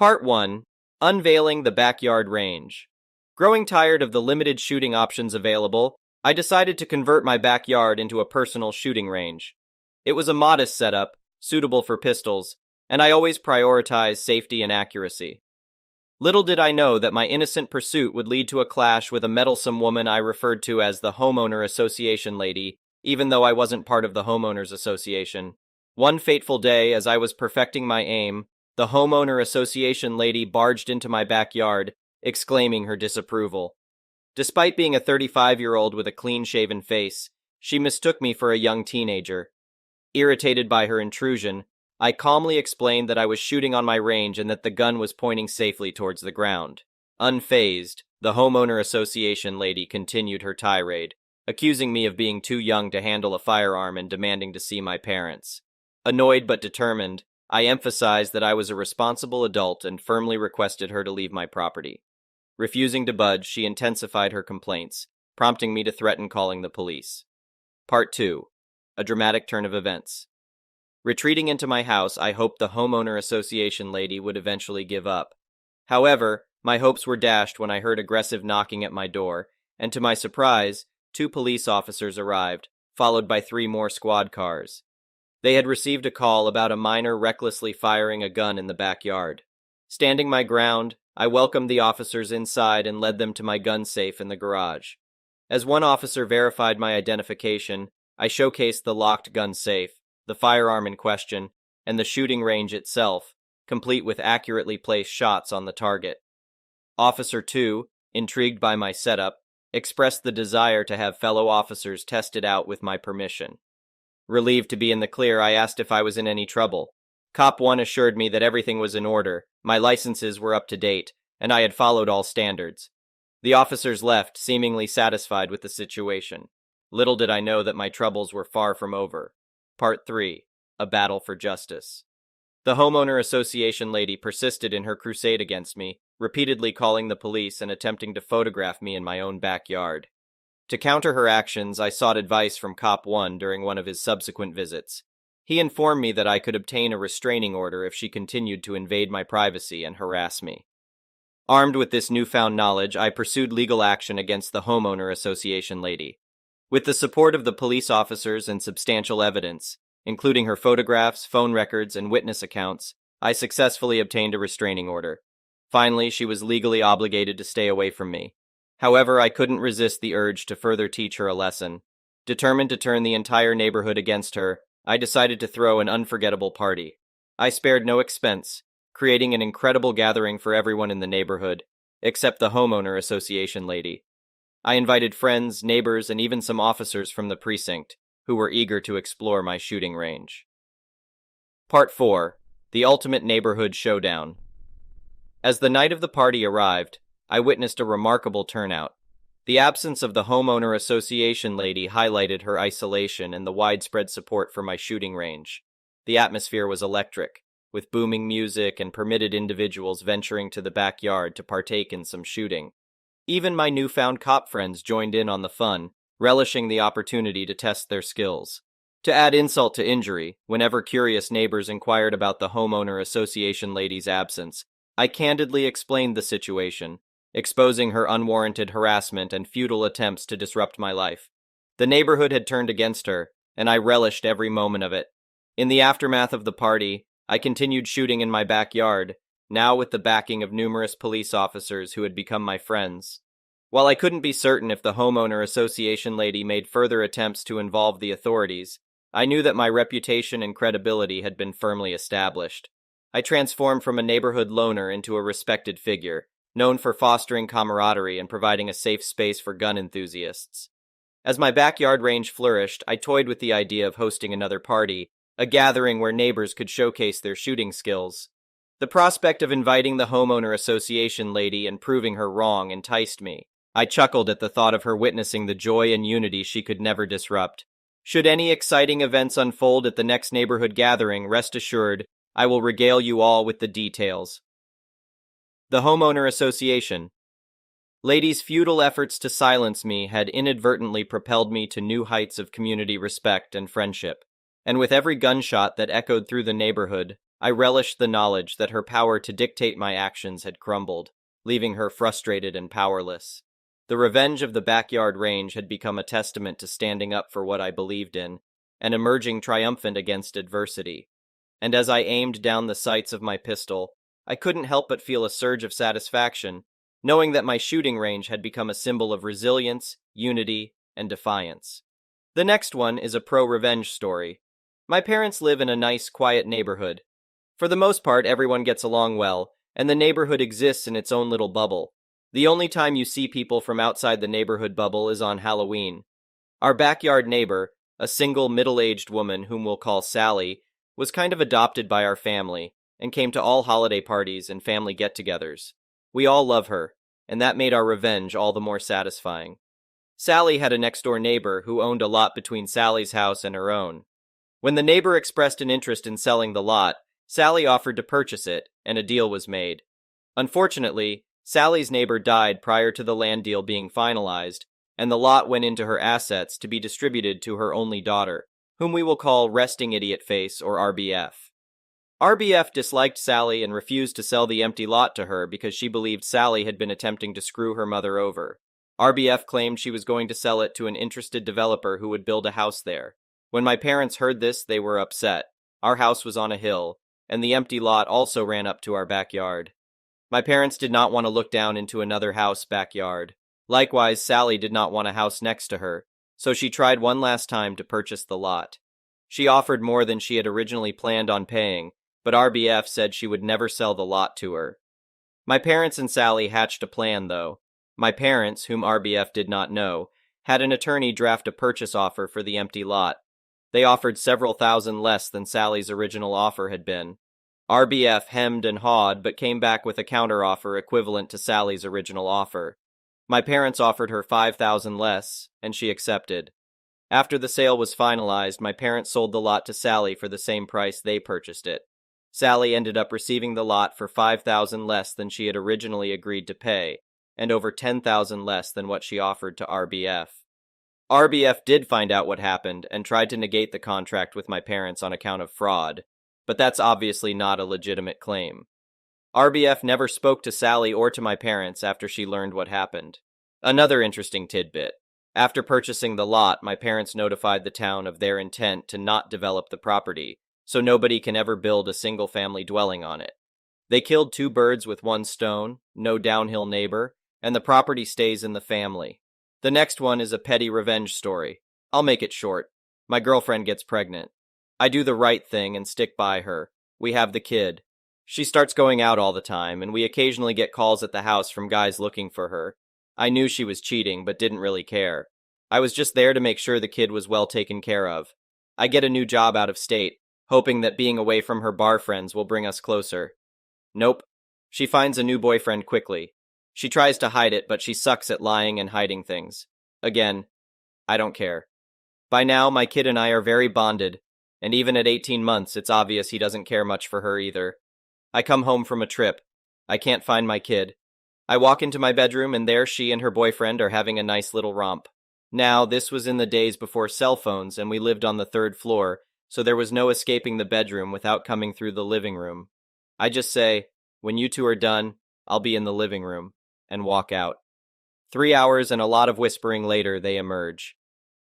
A: Part 1. Unveiling the Backyard Range. Growing tired of the limited shooting options available, I decided to convert my backyard into a personal shooting range. It was a modest setup, suitable for pistols, and I always prioritized safety and accuracy. Little did I know that my innocent pursuit would lead to a clash with a meddlesome woman I referred to as the Homeowner Association lady, even though I wasn't part of the Homeowners Association. One fateful day, as I was perfecting my aim, the Homeowner Association lady barged into my backyard, exclaiming her disapproval. Despite being a 35-year-old with a clean-shaven face, she mistook me for a young teenager. Irritated by her intrusion, I calmly explained that I was shooting on my range and that the gun was pointing safely towards the ground. Unfazed, the Homeowner Association lady continued her tirade, accusing me of being too young to handle a firearm and demanding to see my parents. Annoyed but determined, I emphasized that I was a responsible adult and firmly requested her to leave my property. Refusing to budge, she intensified her complaints, prompting me to threaten calling the police. Part 2. A dramatic turn of events. Retreating into my house, I hoped the Homeowner Association lady would eventually give up. However, my hopes were dashed when I heard aggressive knocking at my door, and to my surprise, 2 police officers arrived, followed by 3 more squad cars. They had received a call about a minor recklessly firing a gun in the backyard. Standing my ground, I welcomed the officers inside and led them to my gun safe in the garage. As one officer verified my identification, I showcased the locked gun safe, the firearm in question, and the shooting range itself, complete with accurately placed shots on the target. Officer 2, intrigued by my setup, expressed the desire to have fellow officers test it out with my permission. Relieved to be in the clear, I asked if I was in any trouble. Cop 1 assured me that everything was in order, my licenses were up to date, and I had followed all standards. The officers left, seemingly satisfied with the situation. Little did I know that my troubles were far from over. Part 3. A Battle for Justice. The Homeowner Association lady persisted in her crusade against me, repeatedly calling the police and attempting to photograph me in my own backyard. To counter her actions, I sought advice from Cop 1 during one of his subsequent visits. He informed me that I could obtain a restraining order if she continued to invade my privacy and harass me. Armed with this newfound knowledge, I pursued legal action against the Homeowner Association lady. With the support of the police officers and substantial evidence, including her photographs, phone records, and witness accounts, I successfully obtained a restraining order. Finally, she was legally obligated to stay away from me. However, I couldn't resist the urge to further teach her a lesson. Determined to turn the entire neighborhood against her, I decided to throw an unforgettable party. I spared no expense, creating an incredible gathering for everyone in the neighborhood, except the Homeowner Association lady. I invited friends, neighbors, and even some officers from the precinct, who were eager to explore my shooting range. Part 4. The Ultimate Neighborhood Showdown. As the night of the party arrived, I witnessed a remarkable turnout. The absence of the Homeowner Association lady highlighted her isolation and the widespread support for my shooting range. The atmosphere was electric, with booming music and permitted individuals venturing to the backyard to partake in some shooting. Even my newfound cop friends joined in on the fun, relishing the opportunity to test their skills. To add insult to injury, whenever curious neighbors inquired about the Homeowner Association lady's absence, I candidly explained the situation, exposing her unwarranted harassment and futile attempts to disrupt my life. The neighborhood had turned against her, and I relished every moment of it. In the aftermath of the party, I continued shooting in my backyard, now with the backing of numerous police officers who had become my friends. While I couldn't be certain if the Homeowner Association lady made further attempts to involve the authorities, I knew that my reputation and credibility had been firmly established. I transformed from a neighborhood loner into a respected figure, known for fostering camaraderie and providing a safe space for gun enthusiasts. As my backyard range flourished, I toyed with the idea of hosting another party, a gathering where neighbors could showcase their shooting skills. The prospect of inviting the Homeowner Association lady and proving her wrong enticed me. I chuckled at the thought of her witnessing the joy and unity she could never disrupt. Should any exciting events unfold at the next neighborhood gathering, rest assured, I will regale you all with the details. The Homeowner Association. Lady's futile efforts to silence me had inadvertently propelled me to new heights of community respect and friendship, and with every gunshot that echoed through the neighborhood, I relished the knowledge that her power to dictate my actions had crumbled, leaving her frustrated and powerless. The revenge of the backyard range had become a testament to standing up for what I believed in, and emerging triumphant against adversity. And as I aimed down the sights of my pistol, I couldn't help but feel a surge of satisfaction, knowing that my shooting range had become a symbol of resilience, unity, and defiance. The next one is a pro-revenge story. My parents live in a nice, quiet neighborhood. For the most part, everyone gets along well, and the neighborhood exists in its own little bubble. The only time you see people from outside the neighborhood bubble is on Halloween. Our backyard neighbor, a single middle-aged woman whom we'll call Sally, was kind of adopted by our family and came to all holiday parties and family get-togethers. We all love her, and that made our revenge all the more satisfying. Sally had a next-door neighbor who owned a lot between Sally's house and her own. When the neighbor expressed an interest in selling the lot, Sally offered to purchase it, and a deal was made. Unfortunately, Sally's neighbor died prior to the land deal being finalized, and the lot went into her assets to be distributed to her only daughter, whom we will call Resting Idiot Face or RBF. RBF disliked Sally and refused to sell the empty lot to her because she believed Sally had been attempting to screw her mother over. RBF claimed she was going to sell it to an interested developer who would build a house there. When my parents heard this, they were upset. Our house was on a hill, and the empty lot also ran up to our backyard. My parents did not want to look down into another house backyard. Likewise, Sally did not want a house next to her, so she tried one last time to purchase the lot. She offered more than she had originally planned on paying, but RBF said she would never sell the lot to her. My parents and Sally hatched a plan, though. My parents, whom RBF did not know, had an attorney draft a purchase offer for the empty lot. They offered several thousand less than Sally's original offer had been. RBF hemmed and hawed but came back with a counteroffer equivalent to Sally's original offer. My parents offered her $5,000 less, and she accepted. After the sale was finalized, my parents sold the lot to Sally for the same price they purchased it. Sally ended up receiving the lot for $5,000 less than she had originally agreed to pay, and over $10,000 less than what she offered to RBF. RBF did find out what happened and tried to negate the contract with my parents on account of fraud, but that's obviously not a legitimate claim. RBF never spoke to Sally or to my parents after she learned what happened. Another interesting tidbit. After purchasing the lot, my parents notified the town of their intent to not develop the property, so nobody can ever build a single-family dwelling on it. They killed 2 birds with 1 stone, no downhill neighbor, and the property stays in the family. The next one is a petty revenge story. I'll make it short. My girlfriend gets pregnant. I do the right thing and stick by her. We have the kid. She starts going out all the time, and we occasionally get calls at the house from guys looking for her. I knew she was cheating, but didn't really care. I was just there to make sure the kid was well taken care of. I get a new job out of state, hoping that being away from her bar friends will bring us closer. Nope. She finds a new boyfriend quickly. She tries to hide it, but she sucks at lying and hiding things. Again, I don't care. By now, my kid and I are very bonded, and even at 18 months, it's obvious he doesn't care much for her either. I come home from a trip. I can't find my kid. I walk into my bedroom, and there she and her boyfriend are having a nice little romp. Now, this was in the days before cell phones, and we lived on the 3rd floor, so there was no escaping the bedroom without coming through the living room. I just say, when you two are done, I'll be in the living room, and walk out. 3 hours and a lot of whispering later, they emerge.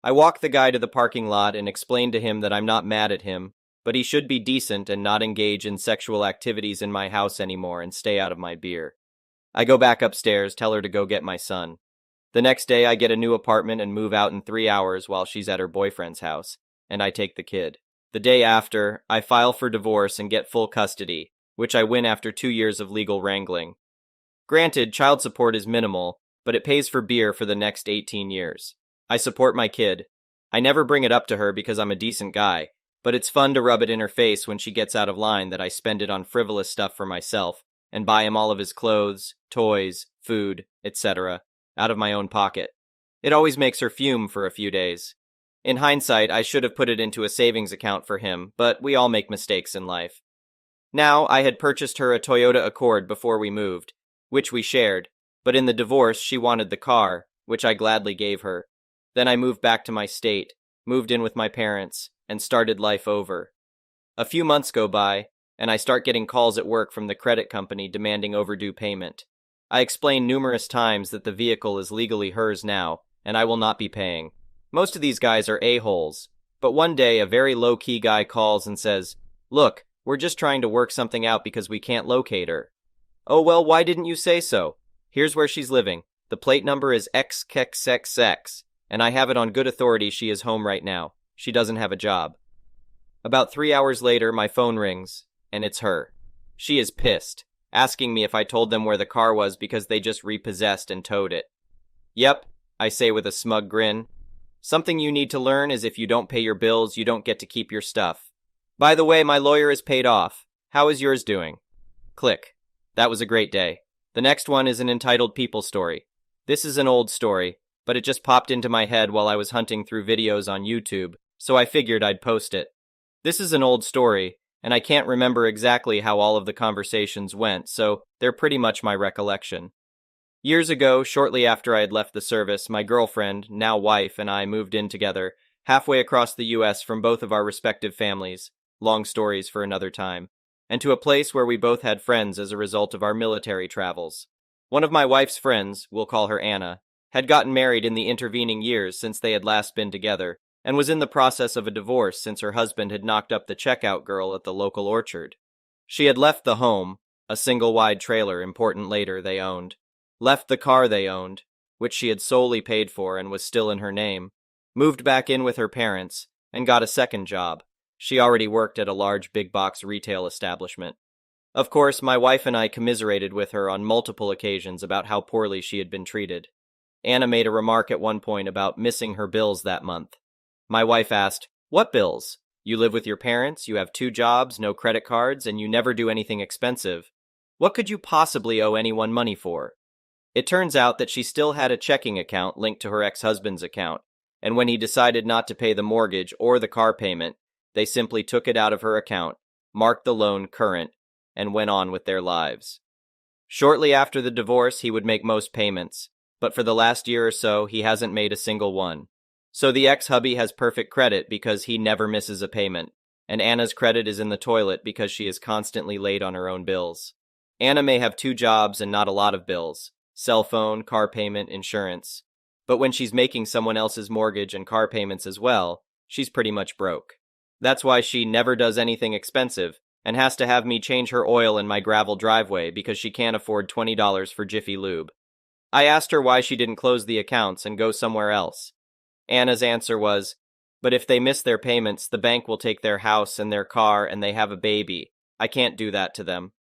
A: I walk the guy to the parking lot and explain to him that I'm not mad at him, but he should be decent and not engage in sexual activities in my house anymore and stay out of my beer. I go back upstairs, tell her to go get my son. The next day I get a new apartment and move out in 3 hours while she's at her boyfriend's house, and I take the kid. The day after, I file for divorce and get full custody, which I win after 2 years of legal wrangling. Granted, child support is minimal, but it pays for beer for the next 18 years. I support my kid. I never bring it up to her because I'm a decent guy, but it's fun to rub it in her face when she gets out of line that I spend it on frivolous stuff for myself, and buy him all of his clothes, toys, food, etc., out of my own pocket. It always makes her fume for a few days. In hindsight, I should have put it into a savings account for him, but we all make mistakes in life. Now, I had purchased her a Toyota Accord before we moved, which we shared, but in the divorce she wanted the car, which I gladly gave her. Then I moved back to my state, moved in with my parents, and started life over. A few months go by, and I start getting calls at work from the credit company demanding overdue payment. I explain numerous times that the vehicle is legally hers now, and I will not be paying. Most of these guys are a-holes, but one day a very low-key guy calls and says, "Look, we're just trying to work something out because we can't locate her." "Oh well, why didn't you say so? Here's where she's living. The plate number is XXXX, and I have it on good authority she is home right now. She doesn't have a job." About 3 hours later, my phone rings, and it's her. She is pissed, asking me if I told them where the car was because they just repossessed and towed it. "Yep," I say with a smug grin. "Something you need to learn is if you don't pay your bills, you don't get to keep your stuff. By the way, my lawyer is paid off. How is yours doing?" Click. That was a great day. The next one is an entitled people story. This is an old story, but it just popped into my head while I was hunting through videos on YouTube, so I figured I'd post it. This is an old story, and I can't remember exactly how all of the conversations went, so they're pretty much my recollection. Years ago, shortly after I had left the service, my girlfriend, now wife, and I moved in together, halfway across the US from both of our respective families, long stories for another time, and to a place where we both had friends as a result of our military travels. One of my wife's friends, we'll call her Anna, had gotten married in the intervening years since they had last been together, and was in the process of a divorce since her husband had knocked up the checkout girl at the local orchard. She had left the home, a single-wide trailer, important later, they owned, left the car they owned, which she had solely paid for and was still in her name, moved back in with her parents, and got a second job. She already worked at a large big-box retail establishment. Of course, my wife and I commiserated with her on multiple occasions about how poorly she had been treated. Anna made a remark at one point about missing her bills that month. My wife asked, "What bills? You live with your parents, you have 2 jobs, no credit cards, and you never do anything expensive. What could you possibly owe anyone money for?" It turns out that she still had a checking account linked to her ex-husband's account, and when he decided not to pay the mortgage or the car payment, they simply took it out of her account, marked the loan current, and went on with their lives. Shortly after the divorce, he would make most payments, but for the last year or so, he hasn't made a single one. So the ex-hubby has perfect credit because he never misses a payment, and Anna's credit is in the toilet because she is constantly late on her own bills. Anna may have 2 jobs and not a lot of bills: cell phone, car payment, insurance. But when she's making someone else's mortgage and car payments as well, she's pretty much broke. That's why she never does anything expensive, and has to have me change her oil in my gravel driveway because she can't afford $20 for Jiffy Lube. I asked her why she didn't close the accounts and go somewhere else. Anna's answer was, "But if they miss their payments, the bank will take their house and their car and they have a baby. I can't do that to them."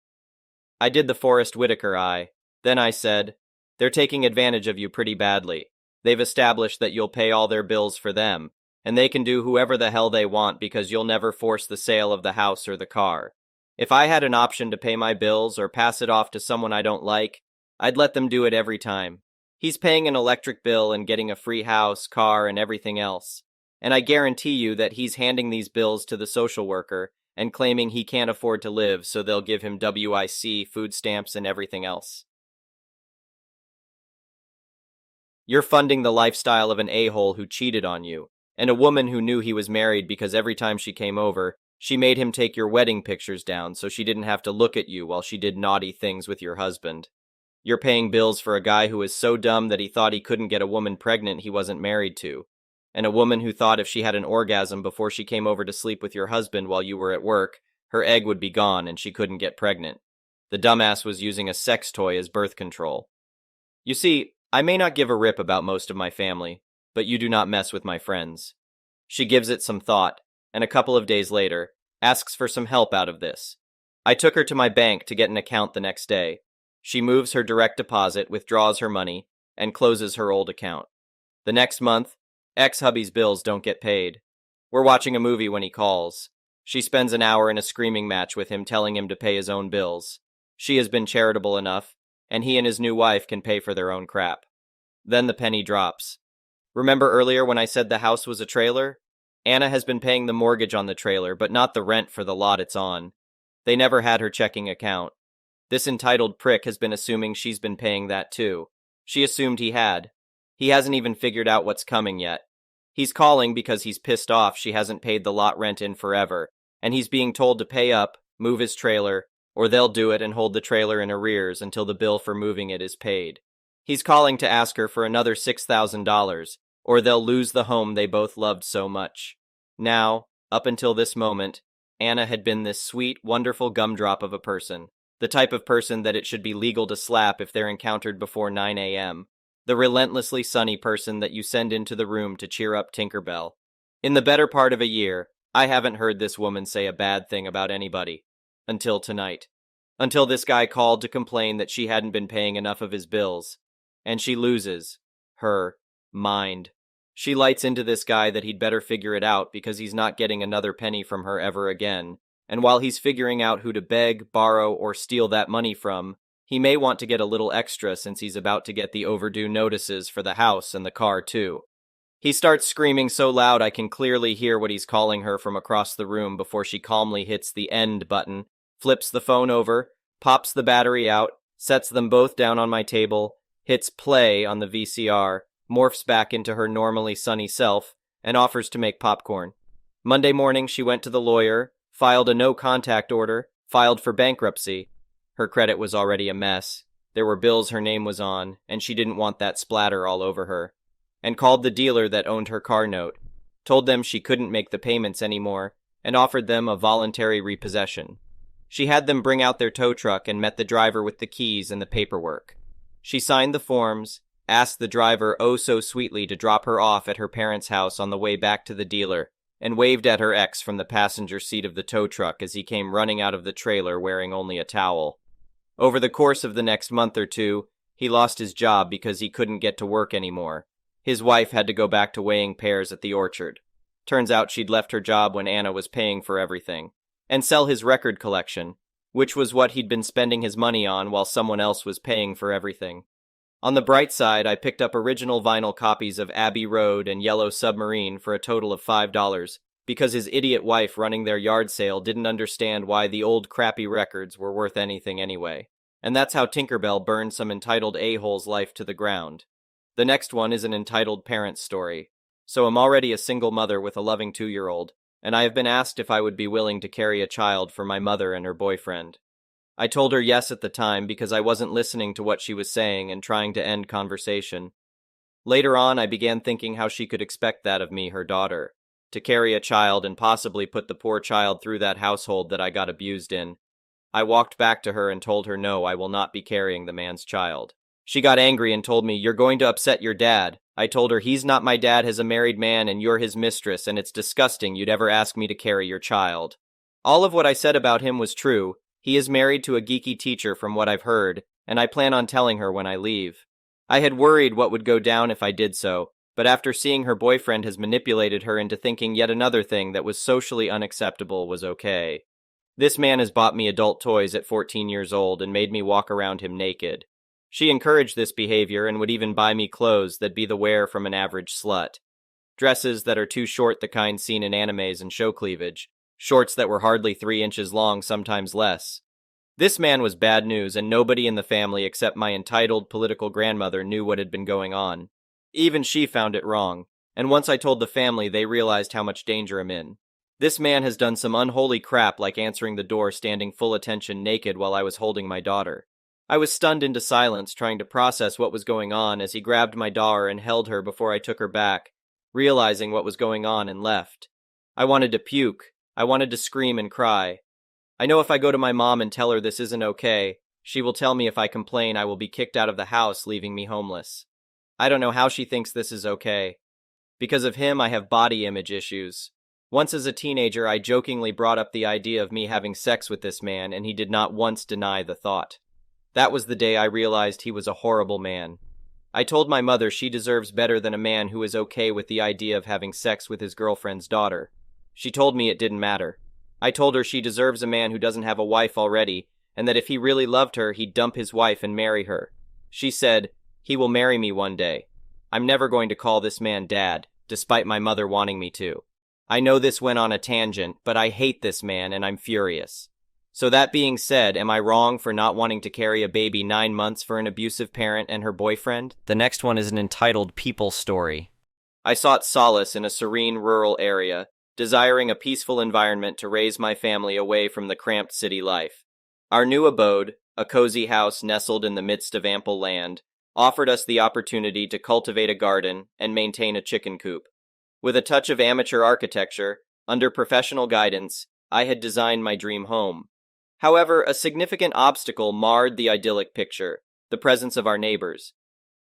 A: I did the Forrest Whitaker eye. Then I said, "They're taking advantage of you pretty badly. They've established that you'll pay all their bills for them, and they can do whoever the hell they want because you'll never force the sale of the house or the car. If I had an option to pay my bills or pass it off to someone I don't like, I'd let them do it every time. He's paying an electric bill and getting a free house, car, and everything else. And I guarantee you that he's handing these bills to the social worker and claiming he can't afford to live, so they'll give him WIC, food stamps, and everything else. You're funding the lifestyle of an a-hole who cheated on you, and a woman who knew he was married because every time she came over, she made him take your wedding pictures down so she didn't have to look at you while she did naughty things with your husband. You're paying bills for a guy who is so dumb that he thought he couldn't get a woman pregnant he wasn't married to, and a woman who thought if she had an orgasm before she came over to sleep with your husband while you were at work, her egg would be gone and she couldn't get pregnant. The dumbass was using a sex toy as birth control. You see, I may not give a rip about most of my family, but you do not mess with my friends. She gives it some thought, and a couple of days later, asks for some help out of this. I took her to my bank to get an account the next day. She moves her direct deposit, withdraws her money, and closes her old account. The next month, ex-hubby's bills don't get paid. We're watching a movie when he calls. She spends an hour in a screaming match with him telling him to pay his own bills. She has been charitable enough, and he and his new wife can pay for their own crap. Then the penny drops. Remember earlier when I said the house was a trailer? Anna has been paying the mortgage on the trailer, but not the rent for the lot it's on. They never had her checking account. This entitled prick has been assuming she's been paying that too. She assumed he had. He hasn't even figured out what's coming yet. He's calling because he's pissed off she hasn't paid the lot rent in forever, and he's being told to pay up, move his trailer, or they'll do it and hold the trailer in arrears until the bill for moving it is paid. He's calling to ask her for another $6,000, or they'll lose the home they both loved so much. Now, up until this moment, Anna had been this sweet, wonderful gumdrop of a person, the type of person that it should be legal to slap if they're encountered before 9 a.m., the relentlessly sunny person that you send into the room to cheer up Tinkerbell. In the better part of a year, I haven't heard this woman say a bad thing about anybody. Until tonight. Until this guy called to complain that she hadn't been paying enough of his bills. And she loses her mind. She lights into this guy that he'd better figure it out because he's not getting another penny from her ever again. And while he's figuring out who to beg, borrow, or steal that money from, he may want to get a little extra since he's about to get the overdue notices for the house and the car too. He starts screaming so loud I can clearly hear what he's calling her from across the room before she calmly hits the end button, flips the phone over, pops the battery out, sets them both down on my table, hits play on the VCR, morphs back into her normally sunny self, and offers to make popcorn. Monday morning she went to the lawyer, filed a no-contact order, filed for bankruptcy. Her credit was already a mess. There were bills her name was on, and she didn't want that splatter all over her. And called the dealer that owned her car note, told them she couldn't make the payments anymore, and offered them a voluntary repossession. She had them bring out their tow truck and met the driver with the keys and the paperwork. She signed the forms, asked the driver oh so sweetly to drop her off at her parents' house on the way back to the dealer, and waved at her ex from the passenger seat of the tow truck as he came running out of the trailer wearing only a towel. Over the course of the next month or two, he lost his job because he couldn't get to work anymore. His wife had to go back to weighing pears at the orchard. Turns out she'd left her job when Anna was paying for everything. And sell his record collection, which was what he'd been spending his money on while someone else was paying for everything. On the bright side, I picked up original vinyl copies of Abbey Road and Yellow Submarine for a total of $5, because his idiot wife running their yard sale didn't understand why the old crappy records were worth anything anyway. And that's how Tinkerbell burned some entitled a-hole's life to the ground. The next one is an entitled parent's story. So I'm already a single mother with a loving 2-year-old, and I have been asked if I would be willing to carry a child for my mother and her boyfriend. I told her yes at the time because I wasn't listening to what she was saying and trying to end conversation. Later on, I began thinking how she could expect that of me, her daughter, to carry a child and possibly put the poor child through that household that I got abused in. I walked back to her and told her no, I will not be carrying the man's child. She got angry and told me, "You're going to upset your dad." I told her, "He's not my dad as a married man and you're his mistress, and it's disgusting you'd ever ask me to carry your child." All of what I said about him was true. He is married to a geeky teacher from what I've heard, and I plan on telling her when I leave. I had worried what would go down if I did so, but after seeing her boyfriend has manipulated her into thinking yet another thing that was socially unacceptable was okay. This man has bought me adult toys at 14 years old and made me walk around him naked. She encouraged this behavior and would even buy me clothes that'd be the wear from an average slut. Dresses that are too short, the kind seen in animes and show cleavage. Shorts that were hardly 3 inches long, sometimes less. This man was bad news, and nobody in the family except my entitled political grandmother knew what had been going on. Even she found it wrong, and once I told the family, they realized how much danger I'm in. This man has done some unholy crap like answering the door standing full attention naked while I was holding my daughter. I was stunned into silence, trying to process what was going on as he grabbed my daughter and held her before I took her back, realizing what was going on and left. I wanted to puke. I wanted to scream and cry. I know if I go to my mom and tell her this isn't okay, she will tell me if I complain I will be kicked out of the house, leaving me homeless. I don't know how she thinks this is okay. Because of him, I have body image issues. Once as a teenager, I jokingly brought up the idea of me having sex with this man, and he did not once deny the thought. That was the day I realized he was a horrible man. I told my mother she deserves better than a man who is okay with the idea of having sex with his girlfriend's daughter. She told me it didn't matter. I told her she deserves a man who doesn't have a wife already, and that if he really loved her, he'd dump his wife and marry her. She said, "He will marry me one day." I'm never going to call this man Dad, despite my mother wanting me to. I know this went on a tangent, but I hate this man and I'm furious. So that being said, am I wrong for not wanting to carry a baby 9 months for an abusive parent and her boyfriend?
B: The next one is an entitled people story.
A: I sought solace in a serene rural area, desiring a peaceful environment to raise my family away from the cramped city life. Our new abode, a cozy house nestled in the midst of ample land, offered us the opportunity to cultivate a garden and maintain a chicken coop. With a touch of amateur architecture, under professional guidance, I had designed my dream home. However, a significant obstacle marred the idyllic picture: the presence of our neighbors.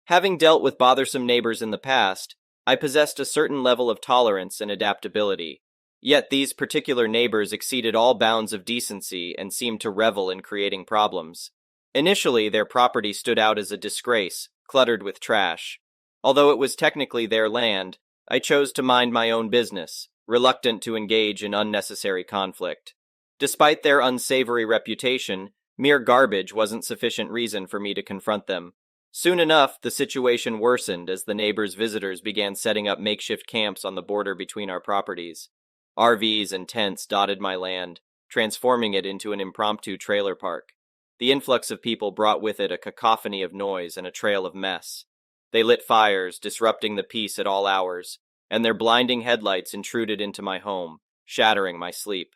A: Having dealt with bothersome neighbors in the past, I possessed a certain level of tolerance and adaptability. Yet these particular neighbors exceeded all bounds of decency and seemed to revel in creating problems. Initially, their property stood out as a disgrace, cluttered with trash. Although it was technically their land, I chose to mind my own business, reluctant to engage in unnecessary conflict. Despite their unsavory reputation, mere garbage wasn't sufficient reason for me to confront them. Soon enough, the situation worsened as the neighbors' visitors began setting up makeshift camps on the border between our properties. RVs and tents dotted my land, transforming it into an impromptu trailer park. The influx of people brought with it a cacophony of noise and a trail of mess. They lit fires, disrupting the peace at all hours, and their blinding headlights intruded into my home, shattering my sleep.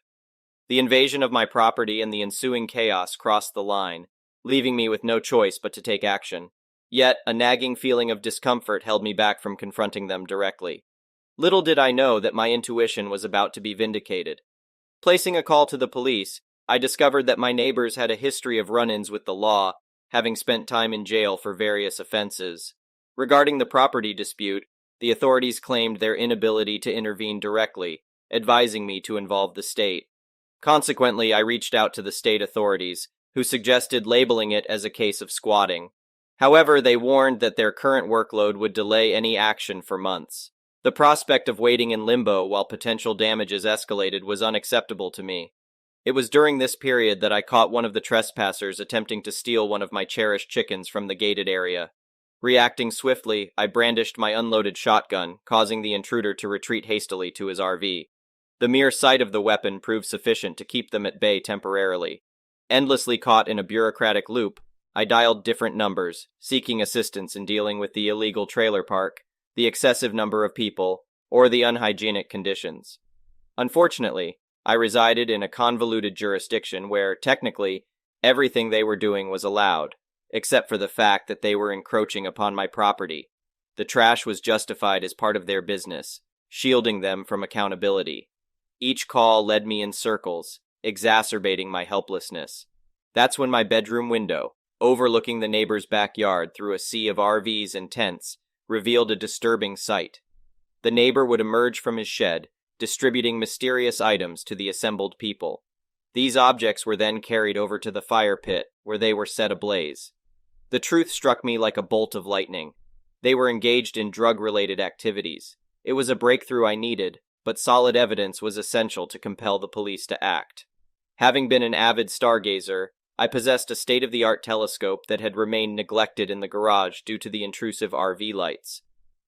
A: The invasion of my property and the ensuing chaos crossed the line, leaving me with no choice but to take action. Yet, a nagging feeling of discomfort held me back from confronting them directly. Little did I know that my intuition was about to be vindicated. Placing a call to the police, I discovered that my neighbors had a history of run-ins with the law, having spent time in jail for various offenses. Regarding the property dispute, the authorities claimed their inability to intervene directly, advising me to involve the state. Consequently, I reached out to the state authorities, who suggested labeling it as a case of squatting. However, they warned that their current workload would delay any action for months. The prospect of waiting in limbo while potential damages escalated was unacceptable to me. It was during this period that I caught one of the trespassers attempting to steal one of my cherished chickens from the gated area. Reacting swiftly, I brandished my unloaded shotgun, causing the intruder to retreat hastily to his RV. The mere sight of the weapon proved sufficient to keep them at bay temporarily. Endlessly caught in a bureaucratic loop, I dialed different numbers, seeking assistance in dealing with the illegal trailer park, the excessive number of people, or the unhygienic conditions. Unfortunately, I resided in a convoluted jurisdiction where, technically, everything they were doing was allowed, except for the fact that they were encroaching upon my property. The trash was justified as part of their business, shielding them from accountability. Each call led me in circles, exacerbating my helplessness. That's when my bedroom window, overlooking the neighbor's backyard through a sea of RVs and tents, revealed a disturbing sight. The neighbor would emerge from his shed, distributing mysterious items to the assembled people. These objects were then carried over to the fire pit, where they were set ablaze. The truth struck me like a bolt of lightning. They were engaged in drug-related activities. It was a breakthrough I needed, but solid evidence was essential to compel the police to act. Having been an avid stargazer, I possessed a state-of-the-art telescope that had remained neglected in the garage due to the intrusive RV lights.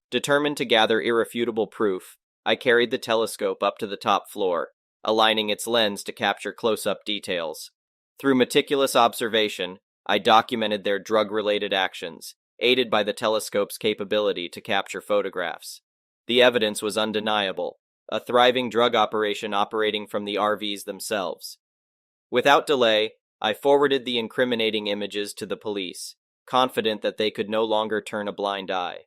A: Determined to gather irrefutable proof, I carried the telescope up to the top floor, aligning its lens to capture close-up details. Through meticulous observation, I documented their drug-related actions, aided by the telescope's capability to capture photographs. The evidence was undeniable, a thriving drug operation operating from the RVs themselves. Without delay, I forwarded the incriminating images to the police, confident that they could no longer turn a blind eye.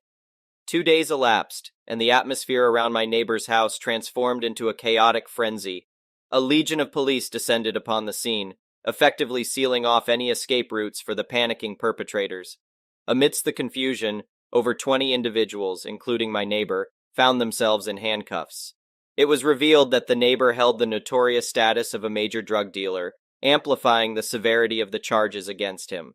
A: 2 days elapsed, and the atmosphere around my neighbor's house transformed into a chaotic frenzy. A legion of police descended upon the scene, effectively sealing off any escape routes for the panicking perpetrators. Amidst the confusion, over 20 individuals, including my neighbor, found themselves in handcuffs. It was revealed that the neighbor held the notorious status of a major drug dealer, amplifying the severity of the charges against him.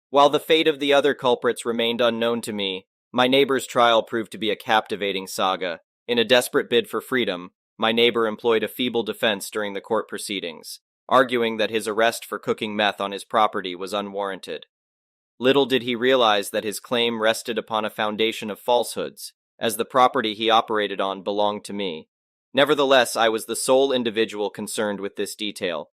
A: While the fate of the other culprits remained unknown to me, my neighbor's trial proved to be a captivating saga. In a desperate bid for freedom, my neighbor employed a feeble defense during the court proceedings, arguing that his arrest for cooking meth on his property was unwarranted. Little did he realize that his claim rested upon a foundation of falsehoods, as the property he operated on belonged to me. Nevertheless, I was the sole individual concerned with this detail.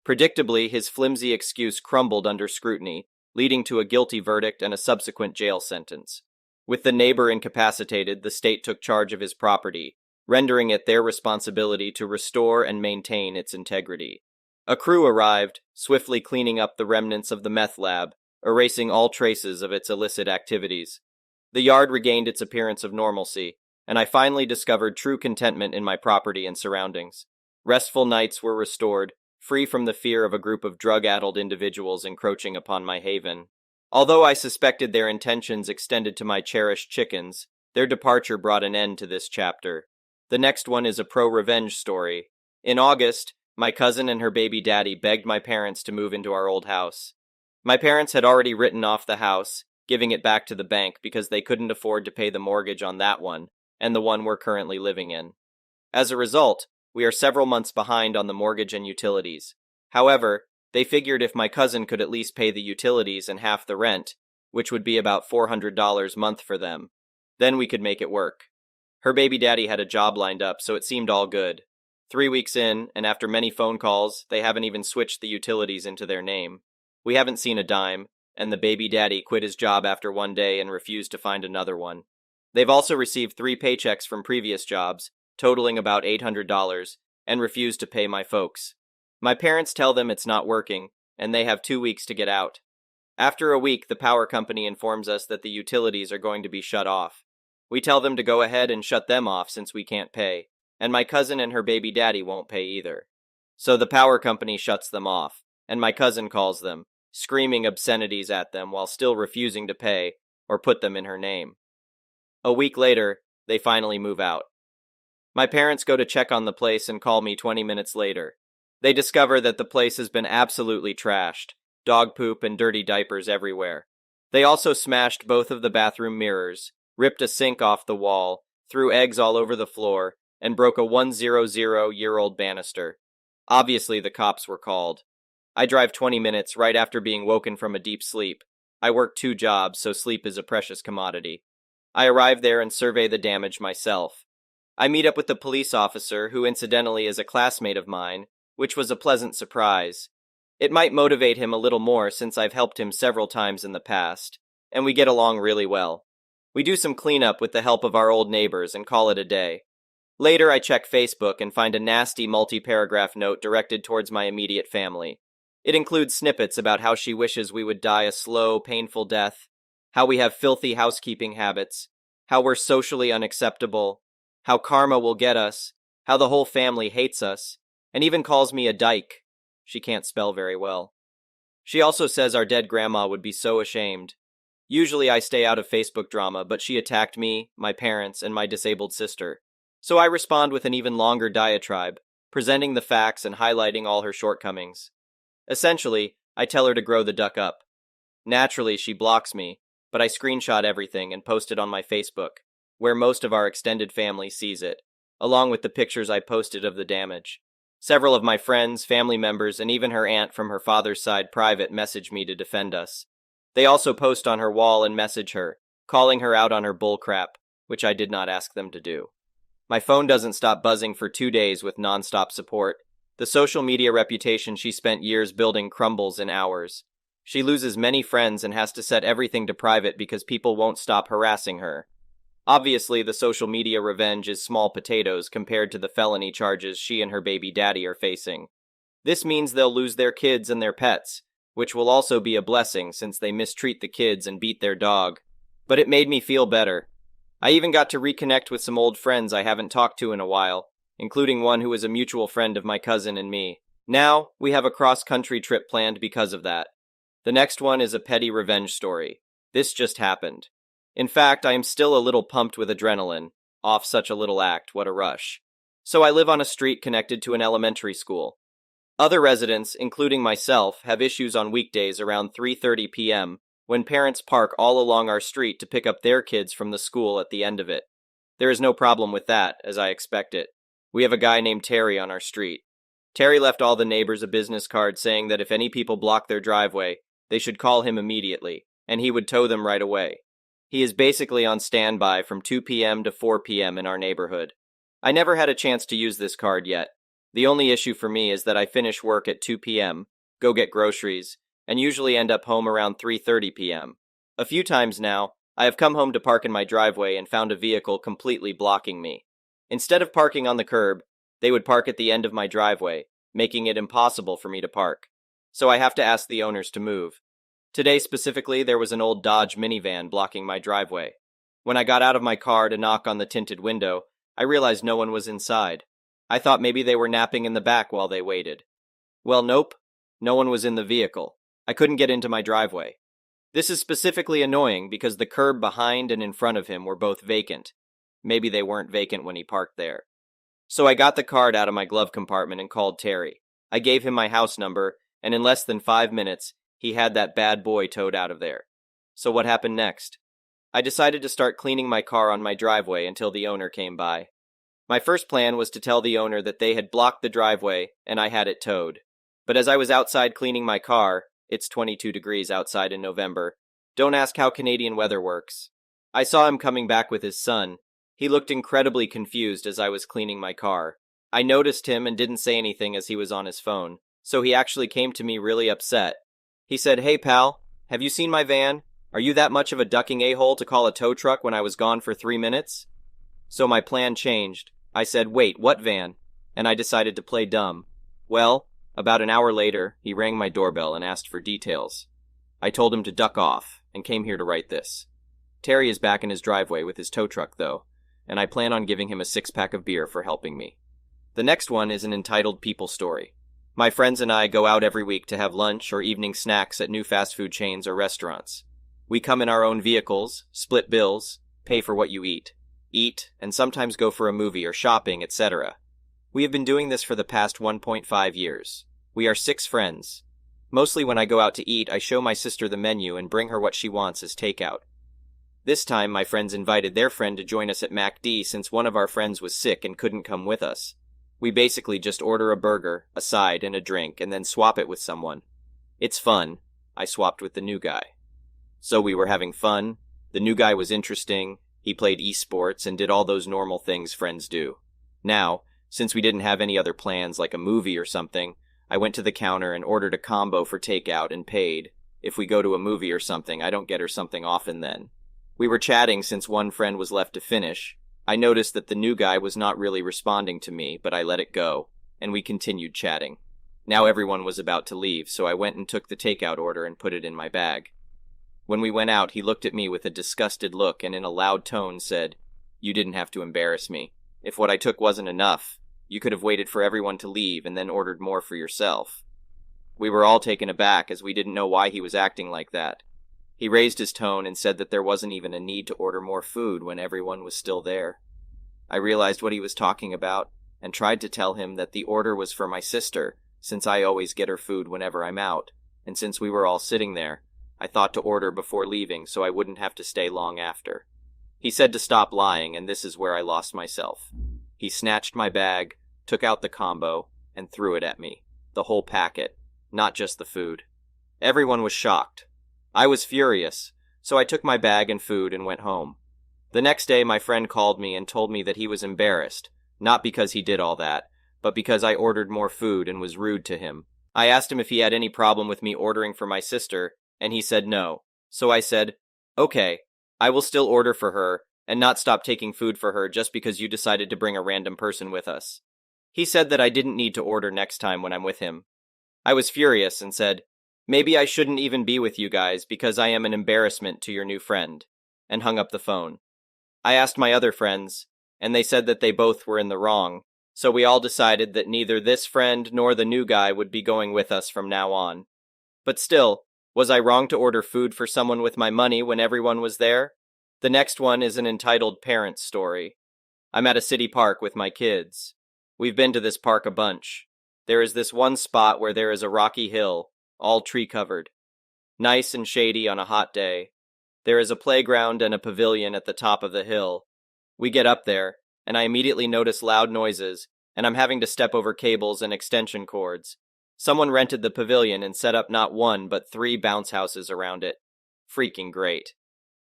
A: Predictably, his flimsy excuse crumbled under scrutiny, leading to a guilty verdict and a subsequent jail sentence. With the neighbor incapacitated, the state took charge of his property, rendering it their responsibility to restore and maintain its integrity. A crew arrived, swiftly cleaning up the remnants of the meth lab, erasing all traces of its illicit activities. The yard regained its appearance of normalcy, and I finally discovered true contentment in my property and surroundings. Restful nights were restored, free from the fear of a group of drug-addled individuals encroaching upon my haven. Although I suspected their intentions extended to my cherished chickens, their departure brought an end to this chapter. The next one is a pro-revenge story. In August, my cousin and her baby daddy begged my parents to move into our old house. My parents had already written off the house, giving it back to the bank because they couldn't afford to pay the mortgage on that one, and the one we're currently living in. As a result, we are several months behind on the mortgage and utilities. However, they figured if my cousin could at least pay the utilities and half the rent, which would be about $400 a month for them, then we could make it work. Her baby daddy had a job lined up, so it seemed all good. 3 weeks in, and after many phone calls, they haven't even switched the utilities into their name. We haven't seen a dime, and the baby daddy quit his job after one day and refused to find another one. They've also received 3 paychecks from previous jobs, totaling about $800, and refused to pay my folks. My parents tell them it's not working, and they have 2 weeks to get out. After a week, the power company informs us that the utilities are going to be shut off. We tell them to go ahead and shut them off since we can't pay, and my cousin and her baby daddy won't pay either. So the power company shuts them off, and my cousin calls them, screaming obscenities at them while still refusing to pay or put them in her name. A week later, they finally move out. My parents go to check on the place and call me 20 minutes later. They discover that the place has been absolutely trashed, dog poop and dirty diapers everywhere. They also smashed both of the bathroom mirrors, ripped a sink off the wall, threw eggs all over the floor, and broke a 100-year-old banister. Obviously, the cops were called. I drive 20 minutes right after being woken from a deep sleep. I work 2 jobs, so sleep is a precious commodity. I arrive there and survey the damage myself. I meet up with the police officer, who incidentally is a classmate of mine, which was a pleasant surprise. It might motivate him a little more since I've helped him several times in the past, and we get along really well. We do some cleanup with the help of our old neighbors and call it a day. Later, I check Facebook and find a nasty multi-paragraph note directed towards my immediate family. It includes snippets about how she wishes we would die a slow, painful death, how we have filthy housekeeping habits, how we're socially unacceptable, how karma will get us, how the whole family hates us, and even calls me a dyke. She can't spell very well. She also says our dead grandma would be so ashamed. Usually I stay out of Facebook drama, but she attacked me, my parents, and my disabled sister. So I respond with an even longer diatribe, presenting the facts and highlighting all her shortcomings. Essentially, I tell her to grow the duck up. Naturally, she blocks me, but I screenshot everything and post it on my Facebook, where most of our extended family sees it, along with the pictures I posted of the damage. Several of my friends, family members, and even her aunt from her father's side private message me to defend us. They also post on her wall and message her, calling her out on her bullcrap, which I did not ask them to do. My phone doesn't stop buzzing for 2 days with non-stop support. The social media reputation she spent years building crumbles in hours. She loses many friends and has to set everything to private because people won't stop harassing her. Obviously, the social media revenge is small potatoes compared to the felony charges she and her baby daddy are facing. This means they'll lose their kids and their pets, which will also be a blessing since they mistreat the kids and beat their dog. But it made me feel better. I even got to reconnect with some old friends I haven't talked to in a while, including one who is a mutual friend of my cousin and me. Now, we have a cross-country trip planned because of that. The next one is a petty revenge story. This just happened. In fact, I am still a little pumped with adrenaline. Off such a little act, what a rush. So I live on a street connected to an elementary school. Other residents, including myself, have issues on weekdays around 3:30 p.m. when parents park all along our street to pick up their kids from the school at the end of it. There is no problem with that, as I expect it. We have a guy named Terry on our street. Terry left all the neighbors a business card saying that if any people block their driveway, they should call him immediately, and he would tow them right away. He is basically on standby from 2 p.m. to 4 p.m. in our neighborhood. I never had a chance to use this card yet. The only issue for me is that I finish work at 2 p.m., go get groceries, and usually end up home around 3:30 p.m. A few times now, I have come home to park in my driveway and found a vehicle completely blocking me. Instead of parking on the curb, they would park at the end of my driveway, making it impossible for me to park. So I have to ask the owners to move. Today specifically, there was an old Dodge minivan blocking my driveway. When I got out of my car to knock on the tinted window, I realized no one was inside. I thought maybe they were napping in the back while they waited. Well, nope. No one was in the vehicle. I couldn't get into my driveway. This is specifically annoying because the curb behind and in front of him were both vacant. Maybe they weren't vacant when he parked there. So I got the card out of my glove compartment and called Terry. I gave him my house number, and in less than 5 minutes, he had that bad boy towed out of there. So what happened next? I decided to start cleaning my car on my driveway until the owner came by. My first plan was to tell the owner that they had blocked the driveway and I had it towed. But as I was outside cleaning my car, it's 22 degrees outside in November, don't ask how Canadian weather works. I saw him coming back with his son. He looked incredibly confused as I was cleaning my car. I noticed him and didn't say anything as he was on his phone, so he actually came to me really upset. He said, "Hey pal, have you seen my van? Are you that much of a ducking a-hole to call a tow truck when I was gone for 3 minutes?" So my plan changed. I said, "Wait, what van?" And I decided to play dumb. Well, about an hour later, he rang my doorbell and asked for details. I told him to duck off and came here to write this. Terry is back in his driveway with his tow truck though, and I plan on giving him a 6-pack of beer for helping me. The next one is an entitled People Story. My friends and I go out every week to have lunch or evening snacks at new fast food chains or restaurants. We come in our own vehicles, split bills, pay for what you eat, and sometimes go for a movie or shopping, etc. We have been doing this for the past 1.5 years. We are 6 friends. Mostly when I go out to eat, I show my sister the menu and bring her what she wants as takeout. This time, my friends invited their friend to join us at MacD since one of our friends was sick and couldn't come with us. We basically just order a burger, a side, and a drink, and then swap it with someone. It's fun. I swapped with the new guy. So we were having fun. The new guy was interesting. He played esports and did all those normal things friends do. Now, since we didn't have any other plans like a movie or something, I went to the counter and ordered a combo for takeout and paid. If we go to a movie or something, I don't get her something often then. We were chatting since one friend was left to finish. I noticed that the new guy was not really responding to me, but I let it go, and we continued chatting. Now everyone was about to leave, so I went and took the takeout order and put it in my bag. When we went out, he looked at me with a disgusted look and in a loud tone said, "You didn't have to embarrass me. If what I took wasn't enough, you could have waited for everyone to leave and then ordered more for yourself." We were all taken aback as we didn't know why he was acting like that. He raised his tone and said that there wasn't even a need to order more food when everyone was still there. I realized what he was talking about and tried to tell him that the order was for my sister, since I always get her food whenever I'm out, and since we were all sitting there, I thought to order before leaving so I wouldn't have to stay long after. He said to stop lying, and this is where I lost myself. He snatched my bag, took out the combo, and threw it at me. The whole packet, not just the food. Everyone was shocked. I was furious, so I took my bag and food and went home. The next day my friend called me and told me that he was embarrassed, not because he did all that, but because I ordered more food and was rude to him. I asked him if he had any problem with me ordering for my sister, and he said no. So I said, "Okay, I will still order for her and not stop taking food for her just because you decided to bring a random person with us." He said that I didn't need to order next time when I'm with him. I was furious and said, "Maybe I shouldn't even be with you guys because I am an embarrassment to your new friend," and hung up the phone. I asked my other friends, and they said that they both were in the wrong, so we all decided that neither this friend nor the new guy would be going with us from now on. But still, was I wrong to order food for someone with my money when everyone was there? The next one is an entitled Parent Story. I'm at a city park with my kids. We've been to this park a bunch. There is this one spot where there is a rocky hill, all tree-covered. Nice and shady on a hot day. There is a playground and a pavilion at the top of the hill. We get up there, and I immediately notice loud noises, and I'm having to step over cables and extension cords. Someone rented the pavilion and set up not 1 but 3 bounce houses around it. Freaking great.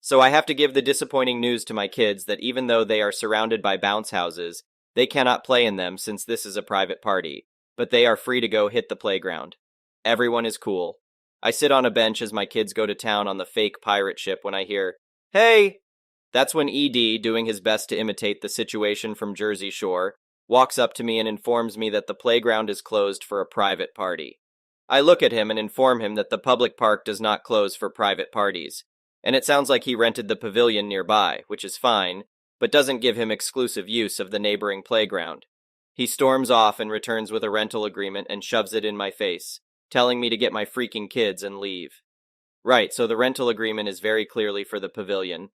A: So I have to give the disappointing news to my kids that even though they are surrounded by bounce houses, they cannot play in them since this is a private party, but they are free to go hit the playground. Everyone is cool. I sit on a bench as my kids go to town on the fake pirate ship when I hear, "Hey!" That's when ED, doing his best to imitate the situation from Jersey Shore, walks up to me and informs me that the playground is closed for a private party. I look at him and inform him that the public park does not close for private parties, and it sounds like he rented the pavilion nearby, which is fine, but doesn't give him exclusive use of the neighboring playground. He storms off and returns with a rental agreement and shoves it in my face, telling me to get my freaking kids and leave. Right, so the rental agreement is very clearly for the pavilion,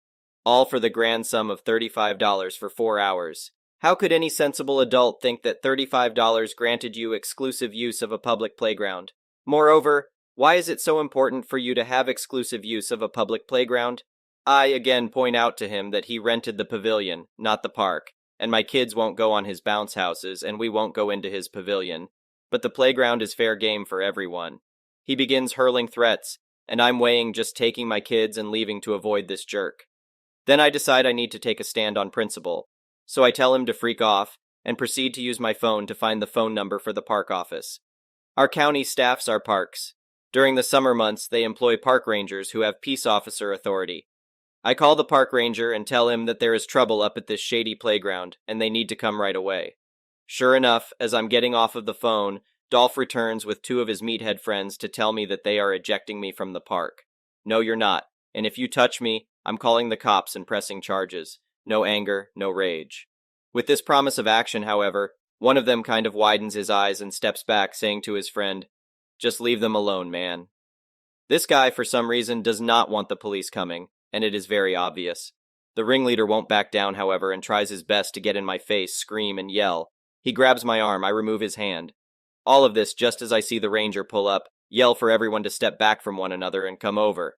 A: all for the grand sum of $35 for 4 hours. How could any sensible adult think that $35 granted you exclusive use of a public playground? Moreover, why is it so important for you to have exclusive use of a public playground? I again point out to him that he rented the pavilion, not the park, and my kids won't go on his bounce houses and we won't go into his pavilion. But the playground is fair game for everyone. He begins hurling threats, and I'm weighing just taking my kids and leaving to avoid this jerk. Then I decide I need to take a stand on principle, so I tell him to freak off and proceed to use my phone to find the phone number for the park office. Our county staffs our parks. During the summer months, they employ park rangers who have peace officer authority. I call the park ranger and tell him that there is trouble up at this shady playground and they need to come right away. Sure enough, as I'm getting off of the phone, Dolph returns with 2 of his meathead friends to tell me that they are ejecting me from the park. No, you're not, and if you touch me, I'm calling the cops and pressing charges. No anger, no rage. With this promise of action, however, one of them kind of widens his eyes and steps back, saying to his friend, "Just leave them alone, man." This guy, for some reason, does not want the police coming, and it is very obvious. The ringleader won't back down, however, and tries his best to get in my face, scream, and yell. He grabs my arm, I remove his hand. All of this just as I see the ranger pull up, yell for everyone to step back from one another and come over.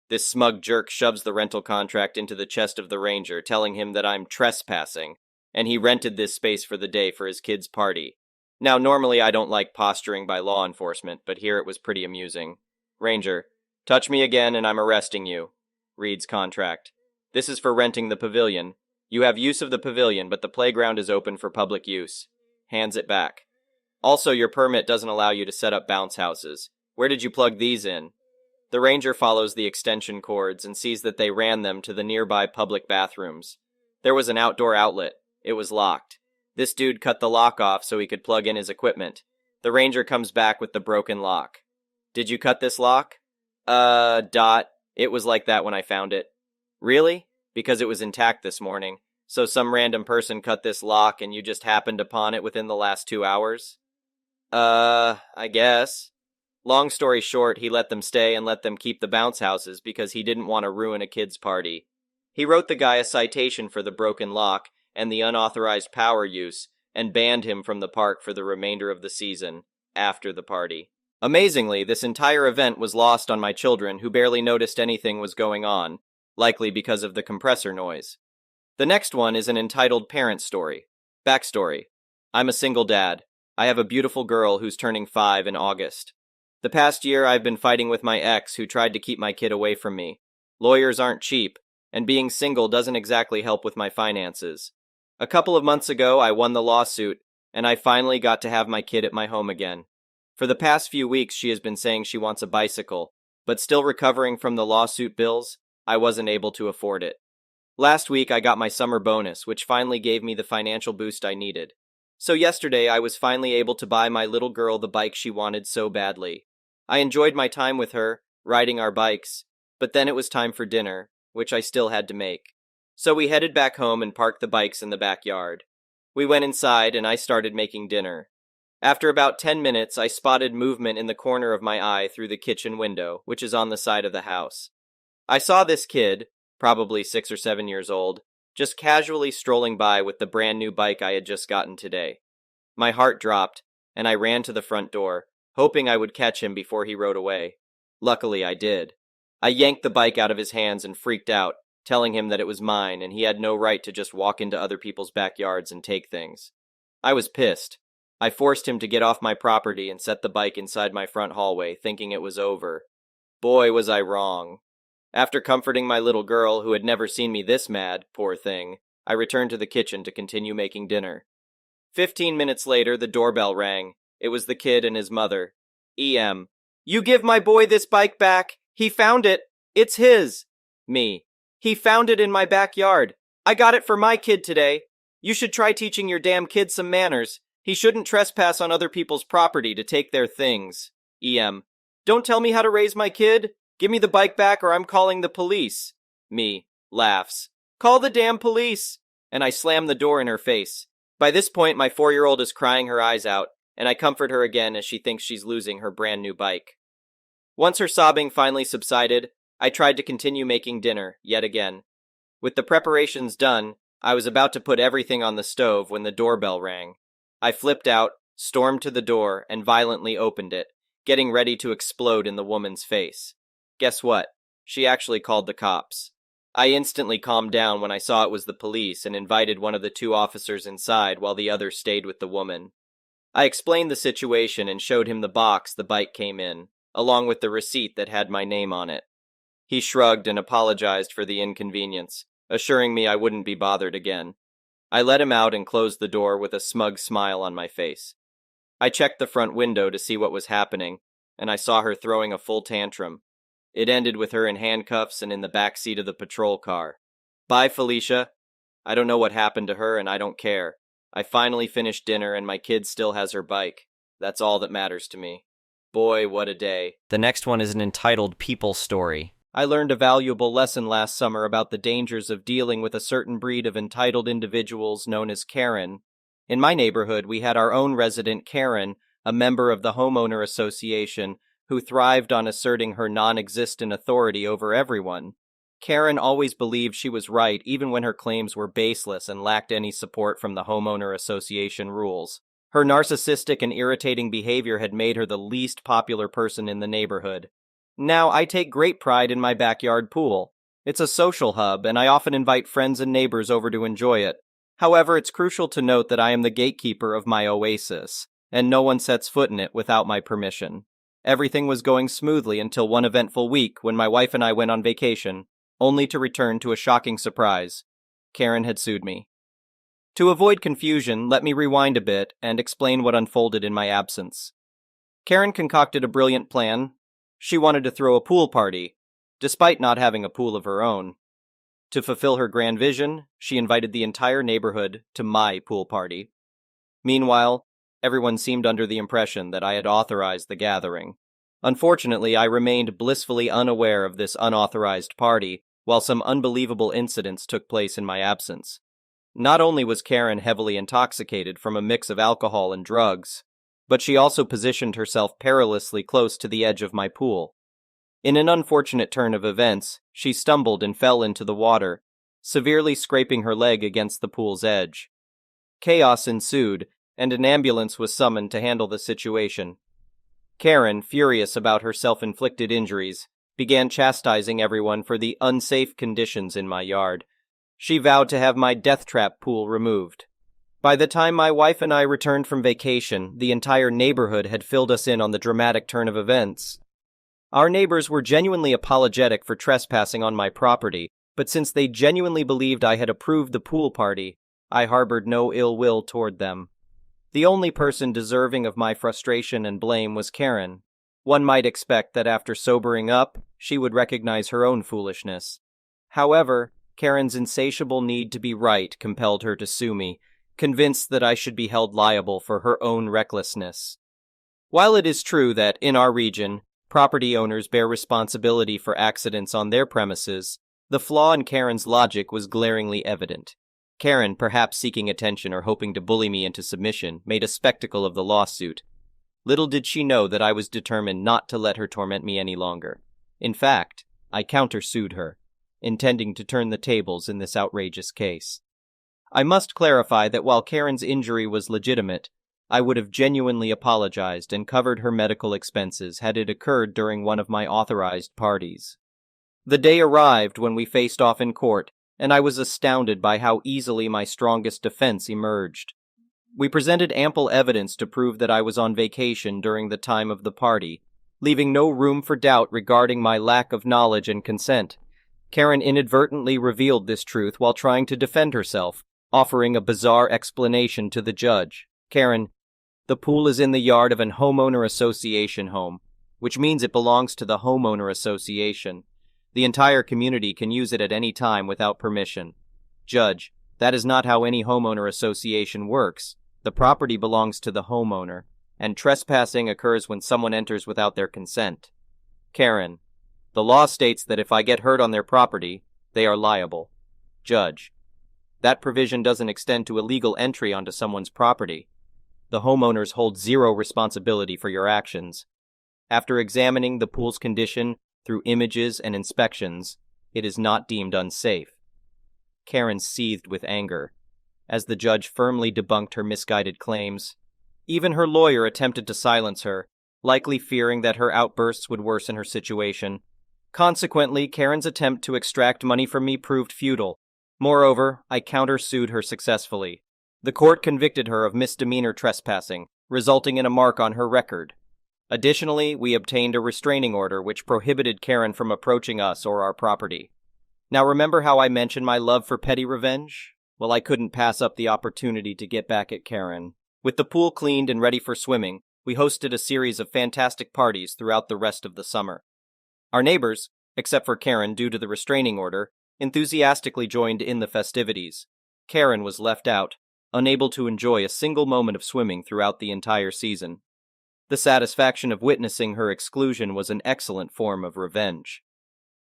A: This smug jerk shoves the rental contract into the chest of the ranger, telling him that I'm trespassing, and he rented this space for the day for his kid's party. Now, normally I don't like posturing by law enforcement, but here it was pretty amusing. Ranger, touch me again and I'm arresting you. Reads contract. This is for renting the pavilion. You have use of the pavilion, but the playground is open for public use. Hands it back. Also, your permit doesn't allow you to set up bounce houses. Where did you plug these in? The ranger follows the extension cords and sees that they ran them to the nearby public bathrooms. There was an outdoor outlet. It was locked. This dude cut the lock off so he could plug in his equipment. The ranger comes back with the broken lock. Did you cut this lock? It was like that when I found it. Really? Because it was intact this morning. So some random person cut this lock and you just happened upon it within the last 2 hours? I guess. Long story short, he let them stay and let them keep the bounce houses because he didn't want to ruin a kid's party. He wrote the guy a citation for the broken lock and the unauthorized power use and banned him from the park for the remainder of the season, after the party. Amazingly, this entire event was lost on my children who barely noticed anything was going on, likely because of the compressor noise. The next one is an entitled parent story. Backstory. I'm a single dad. I have a beautiful girl who's turning 5 in August. The past year I've been fighting with my ex who tried to keep my kid away from me. Lawyers aren't cheap, and being single doesn't exactly help with my finances. A couple of months ago I won the lawsuit, and I finally got to have my kid at my home again. For the past few weeks she has been saying she wants a bicycle, but still recovering from the lawsuit bills, I wasn't able to afford it. Last week I got my summer bonus, which finally gave me the financial boost I needed. So yesterday I was finally able to buy my little girl the bike she wanted so badly. I enjoyed my time with her, riding our bikes, but then it was time for dinner, which I still had to make. So we headed back home and parked the bikes in the backyard. We went inside and I started making dinner. After about 10 minutes, I spotted movement in the corner of my eye through the kitchen window, which is on the side of the house. I saw this kid, probably 6 or 7 years old, just casually strolling by with the brand new bike I had just gotten today. My heart dropped, and I ran to the front door, hoping I would catch him before he rode away. Luckily, I did. I yanked the bike out of his hands and freaked out, telling him that it was mine and he had no right to just walk into other people's backyards and take things. I was pissed. I forced him to get off my property and set the bike inside my front hallway, thinking it was over. Boy, was I wrong. After comforting my little girl, who had never seen me this mad, poor thing, I returned to the kitchen to continue making dinner. 15 minutes later, the doorbell rang. It was the kid and his mother. "EM. You give my boy this bike back. He found it. It's his." Me. He found it in my backyard. I got it for my kid today. You should try teaching your damn kid some manners. He shouldn't trespass on other people's property to take their things. EM. Don't tell me how to raise my kid. Give me the bike back or I'm calling the police. Me. Laughs. Call the damn police. And I slam the door in her face. By this point, my 4-year-old is crying her eyes out, and I comfort her again as she thinks she's losing her brand new bike. Once her sobbing finally subsided, I tried to continue making dinner, yet again. With the preparations done, I was about to put everything on the stove when the doorbell rang. I flipped out, stormed to the door, and violently opened it, getting ready to explode in the woman's face. Guess what? She actually called the cops. I instantly calmed down when I saw it was the police and invited one of the 2 officers inside while the other stayed with the woman. I explained the situation and showed him the box the bike came in, along with the receipt that had my name on it. He shrugged and apologized for the inconvenience, assuring me I wouldn't be bothered again. I let him out and closed the door with a smug smile on my face. I checked the front window to see what was happening, and I saw her throwing a full tantrum. It ended with her in handcuffs and in the back seat of the patrol car. Bye, Felicia. I don't know what happened to her, and I don't care. I finally finished dinner, and my kid still has her bike. That's all that matters to me. Boy, what a day. The next one is an entitled People Story. I learned a valuable lesson last summer about the dangers of dealing with a certain breed of entitled individuals known as Karen. In my neighborhood, we had our own resident Karen, a member of the homeowner association, who thrived on asserting her non-existent authority over everyone. Karen always believed she was right even when her claims were baseless and lacked any support from the homeowner association rules. Her narcissistic and irritating behavior had made her the least popular person in the neighborhood. Now, I take great pride in my backyard pool. It's a social hub, and I often invite friends and neighbors over to enjoy it. However, it's crucial to note that I am the gatekeeper of my oasis, and no one sets foot in it without my permission. Everything was going smoothly until one eventful week when my wife and I went on vacation, only to return to a shocking surprise. Karen had sued me. To avoid confusion, let me rewind a bit and explain what unfolded in my absence. Karen concocted a brilliant plan. She wanted to throw a pool party, despite not having a pool of her own. To fulfill her grand vision, she invited the entire neighborhood to my pool party. Meanwhile, everyone seemed under the impression that I had authorized the gathering. Unfortunately, I remained blissfully unaware of this unauthorized party, while some unbelievable incidents took place in my absence. Not only was Karen heavily intoxicated from a mix of alcohol and drugs, but she also positioned herself perilously close to the edge of my pool. In an unfortunate turn of events, she stumbled and fell into the water, severely scraping her leg against the pool's edge. Chaos ensued, and an ambulance was summoned to handle the situation. Karen, furious about her self-inflicted injuries, began chastising everyone for the unsafe conditions in my yard. She vowed to have my death trap pool removed. By the time my wife and I returned from vacation, the entire neighborhood had filled us in on the dramatic turn of events. Our neighbors were genuinely apologetic for trespassing on my property, but since they genuinely believed I had approved the pool party, I harbored no ill will toward them. The only person deserving of my frustration and blame was Karen. One might expect that after sobering up, she would recognize her own foolishness. However, Karen's insatiable need to be right compelled her to sue me, convinced that I should be held liable for her own recklessness. While it is true that, in our region, property owners bear responsibility for accidents on their premises, the flaw in Karen's logic was glaringly evident. Karen, perhaps seeking attention or hoping to bully me into submission, made a spectacle of the lawsuit. Little did she know that I was determined not to let her torment me any longer. In fact, I countersued her, intending to turn the tables in this outrageous case. I must clarify that while Karen's injury was legitimate, I would have genuinely apologized and covered her medical expenses had it occurred during one of my authorized parties. The day arrived when we faced off in court, and I was astounded by how easily my strongest defense emerged. We presented ample evidence to prove that I was on vacation during the time of the party, leaving no room for doubt regarding my lack of knowledge and consent. Karen inadvertently revealed this truth while trying to defend herself, offering a bizarre explanation to the judge. Karen, the pool is in the yard of an homeowner association home, which means it belongs to the homeowner association. The entire community can use it at any time without permission. Judge, that is not how any homeowner association works. The property belongs to the homeowner, and trespassing occurs when someone enters without their consent. Karen, the law states that if I get hurt on their property, they are liable. Judge, that provision doesn't extend to illegal entry onto someone's property. The homeowners hold zero responsibility for your actions. After examining the pool's condition through images and inspections, it is not deemed unsafe. Karen seethed with anger, as the judge firmly debunked her misguided claims. Even her lawyer attempted to silence her, likely fearing that her outbursts would worsen her situation. Consequently, Karen's attempt to extract money from me proved futile. Moreover, I countersued her successfully. The court convicted her of misdemeanor trespassing, resulting in a mark on her record. Additionally, we obtained a restraining order which prohibited Karen from approaching us or our property. Now remember how I mentioned my love for petty revenge? Well, I couldn't pass up the opportunity to get back at Karen. With the pool cleaned and ready for swimming, we hosted a series of fantastic parties throughout the rest of the summer. Our neighbors, except for Karen due to the restraining order, enthusiastically joined in the festivities. Karen was left out, unable to enjoy a single moment of swimming throughout the entire season. The satisfaction of witnessing her exclusion was an excellent form of revenge.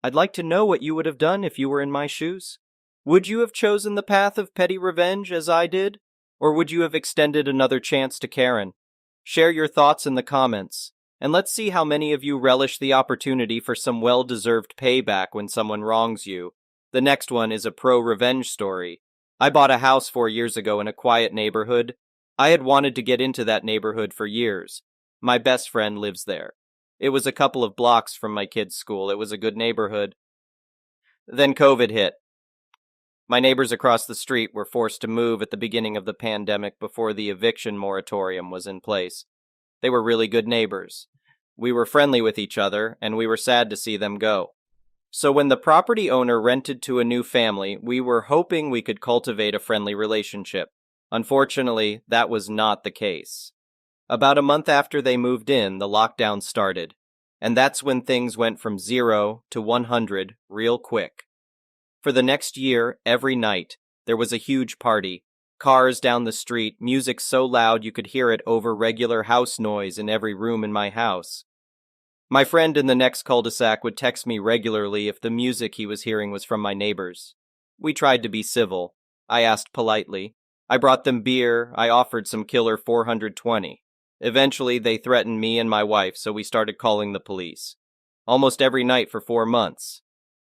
A: I'd like to know what you would have done if you were in my shoes. Would you have chosen the path of petty revenge as I did? Or would you have extended another chance to Karen? Share your thoughts in the comments, and let's see how many of you relish the opportunity for some well-deserved payback when someone wrongs you. The next one is a pro-revenge story. I bought a house 4 years ago in a quiet neighborhood. I had wanted to get into that neighborhood for years. My best friend lives there. It was a couple of blocks from my kids' school. It was a good neighborhood. Then COVID hit. My neighbors across the street were forced to move at the beginning of the pandemic before the eviction moratorium was in place. They were really good neighbors. We were friendly with each other, and we were sad to see them go. So when the property owner rented to a new family, we were hoping we could cultivate a friendly relationship. Unfortunately, that was not the case. About a month after they moved in, the lockdown started, and that's when things went from 0 to 100 real quick. For the next year, every night, there was a huge party. Cars down the street, music so loud you could hear it over regular house noise in every room in my house. My friend in the next cul-de-sac would text me regularly if the music he was hearing was from my neighbors. We tried to be civil. I asked politely. I brought them beer. I offered some killer 420. Eventually, they threatened me and my wife, so we started calling the police. Almost every night for 4 months.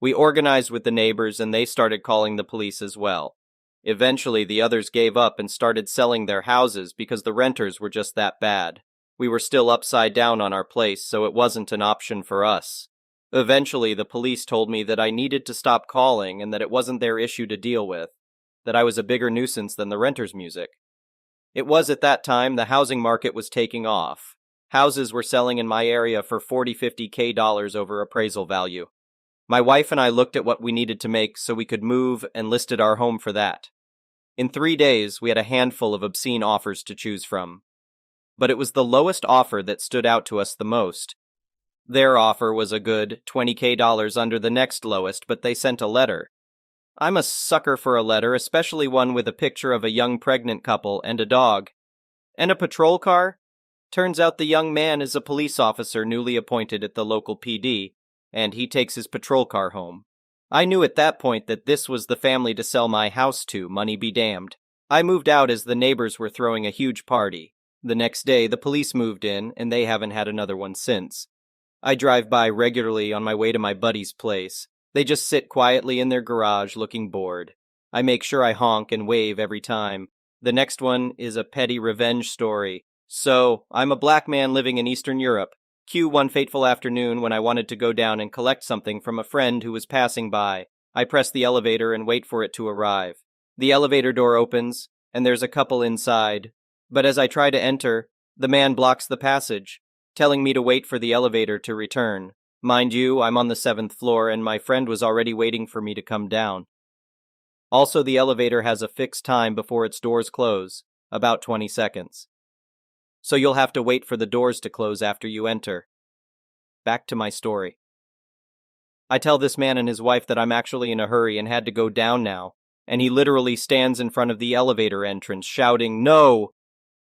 A: We organized with the neighbors and they started calling the police as well. Eventually, the others gave up and started selling their houses because the renters were just that bad. We were still upside down on our place, so it wasn't an option for us. Eventually, the police told me that I needed to stop calling and that it wasn't their issue to deal with, that I was a bigger nuisance than the renters' music. It was at that time the housing market was taking off. Houses were selling in my area for $40–50K over appraisal value. My wife and I looked at what we needed to make so we could move and listed our home for that. In 3 days, we had a handful of obscene offers to choose from. But it was the lowest offer that stood out to us the most. Their offer was a good $20K under the next lowest, but they sent a letter. I'm a sucker for a letter, especially one with a picture of a young pregnant couple and a dog. And a patrol car? Turns out the young man is a police officer newly appointed at the local PD, and he takes his patrol car home. I knew at that point that this was the family to sell my house to, money be damned. I moved out as the neighbors were throwing a huge party. The next day, the police moved in, and they haven't had another one since. I drive by regularly on my way to my buddy's place. They just sit quietly in their garage looking bored. I make sure I honk and wave every time. The next one is a petty revenge story. So, I'm a black man living in Eastern Europe. Cue one fateful afternoon when I wanted to go down and collect something from a friend who was passing by. I press the elevator and wait for it to arrive. The elevator door opens, and there's a couple inside. But as I try to enter, the man blocks the passage, telling me to wait for the elevator to return. Mind you, I'm on the 7th floor and my friend was already waiting for me to come down. Also, the elevator has a fixed time before its doors close, about 20 seconds. So you'll have to wait for the doors to close after you enter. Back to my story. I tell this man and his wife that I'm actually in a hurry and had to go down now, and he literally stands in front of the elevator entrance shouting, "No!"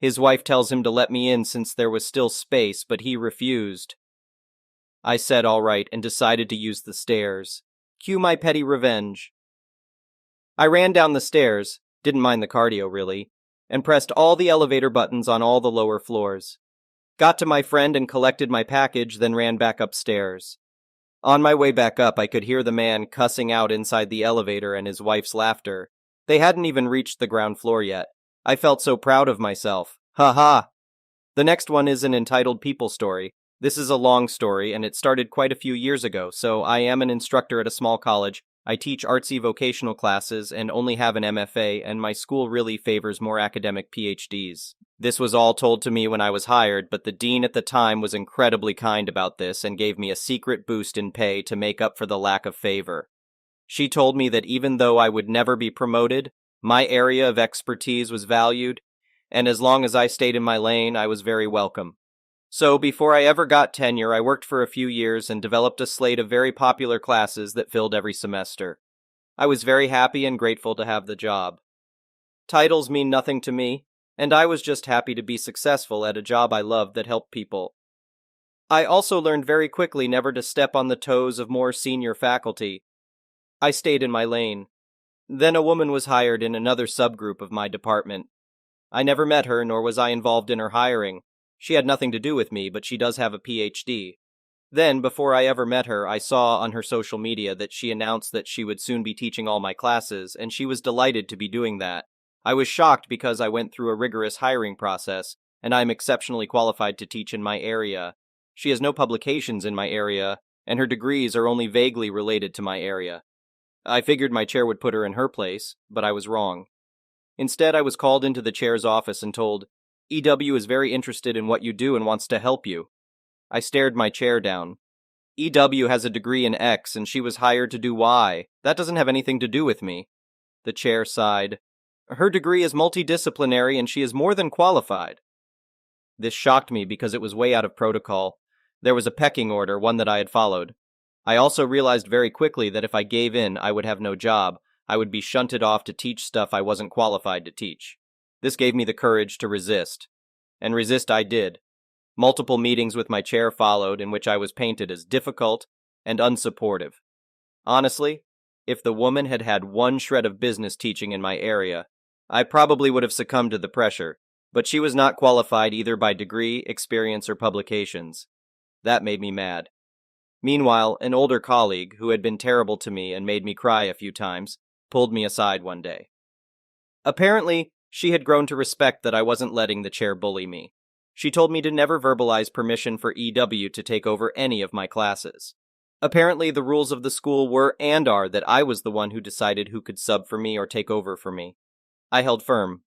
A: His wife tells him to let me in since there was still space, but he refused. I said all right and decided to use the stairs. Cue my petty revenge. I ran down the stairs, didn't mind the cardio really, and pressed all the elevator buttons on all the lower floors. Got to my friend and collected my package, then ran back upstairs. On my way back up, I could hear the man cussing out inside the elevator and his wife's laughter. They hadn't even reached the ground floor yet. I felt so proud of myself. Ha ha! The next one is an entitled people story. This is a long story, and it started quite a few years ago, so I am an instructor at a small college. I teach artsy vocational classes and only have an MFA, and my school really favors more academic PhDs. This was all told to me when I was hired, but the dean at the time was incredibly kind about this and gave me a secret boost in pay to make up for the lack of favor. She told me that even though I would never be promoted, my area of expertise was valued, and as long as I stayed in my lane, I was very welcome. So before I ever got tenure, I worked for a few years and developed a slate of very popular classes that filled every semester. I was very happy and grateful to have the job. Titles mean nothing to me, and I was just happy to be successful at a job I loved that helped people. I also learned very quickly never to step on the toes of more senior faculty. I stayed in my lane. Then a woman was hired in another subgroup of my department. I never met her, nor was I involved in her hiring. She had nothing to do with me, but she does have a PhD. Then, before I ever met her, I saw on her social media that she announced that she would soon be teaching all my classes, and she was delighted to be doing that. I was shocked because I went through a rigorous hiring process, and I am exceptionally qualified to teach in my area. She has no publications in my area, and her degrees are only vaguely related to my area. I figured my chair would put her in her place, but I was wrong. Instead, I was called into the chair's office and told, "EW is very interested in what you do and wants to help you." I stared my chair down. EW has a degree in X and she was hired to do Y. That doesn't have anything to do with me. The chair sighed. Her degree is multidisciplinary and she is more than qualified. This shocked me because it was way out of protocol. There was a pecking order, one that I had followed. I also realized very quickly that if I gave in, I would have no job. I would be shunted off to teach stuff I wasn't qualified to teach. This gave me the courage to resist. And resist I did. Multiple meetings with my chair followed in which I was painted as difficult and unsupportive. Honestly, if the woman had had one shred of business teaching in my area, I probably would have succumbed to the pressure, but she was not qualified either by degree, experience, or publications. That made me mad. Meanwhile, an older colleague, who had been terrible to me and made me cry a few times, pulled me aside one day. Apparently, she had grown to respect that I wasn't letting the chair bully me. She told me to never verbalize permission for EW to take over any of my classes. Apparently, the rules of the school were and are that I was the one who decided who could sub for me or take over for me. I held firm.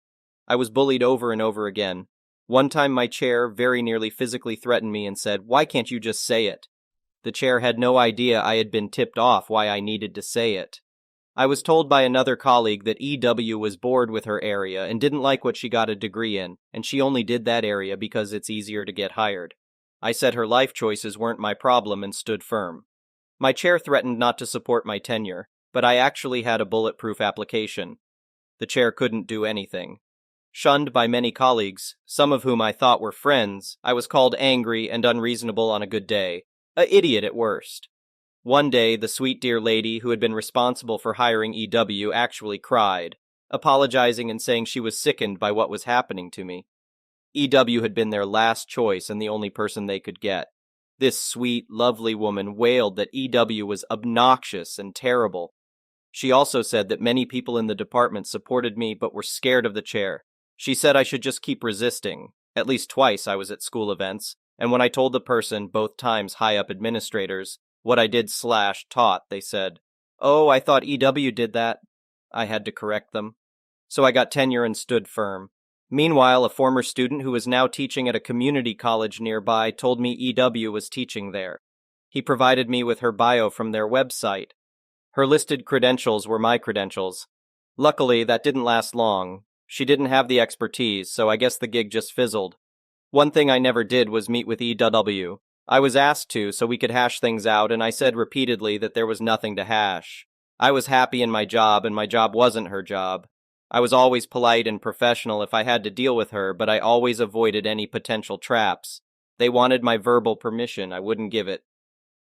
A: I was bullied over and over again. One time my chair very nearly physically threatened me and said, "Why can't you just say it?" The chair had no idea I had been tipped off why I needed to say it. I was told by another colleague that EW was bored with her area and didn't like what she got a degree in, and she only did that area because it's easier to get hired. I said her life choices weren't my problem and stood firm. My chair threatened not to support my tenure, but I actually had a bulletproof application. The chair couldn't do anything. Shunned by many colleagues, some of whom I thought were friends, I was called angry and unreasonable on a good day, an idiot at worst. One day, the sweet dear lady who had been responsible for hiring EW actually cried, apologizing and saying she was sickened by what was happening to me. EW had been their last choice and the only person they could get. This sweet, lovely woman wailed that EW was obnoxious and terrible. She also said that many people in the department supported me but were scared of the chair. She said I should just keep resisting. At least twice I was at school events, and when I told the person, both times high-up administrators, what I did/taught, they said, "Oh, I thought EW did that." I had to correct them. So I got tenure and stood firm. Meanwhile, a former student who was now teaching at a community college nearby told me EW was teaching there. He provided me with her bio from their website. Her listed credentials were my credentials. Luckily, that didn't last long. She didn't have the expertise, so I guess the gig just fizzled. One thing I never did was meet with EW. I was asked to so we could hash things out, and I said repeatedly that there was nothing to hash. I was happy in my job, and my job wasn't her job. I was always polite and professional if I had to deal with her, but I always avoided any potential traps. They wanted my verbal permission. I wouldn't give it.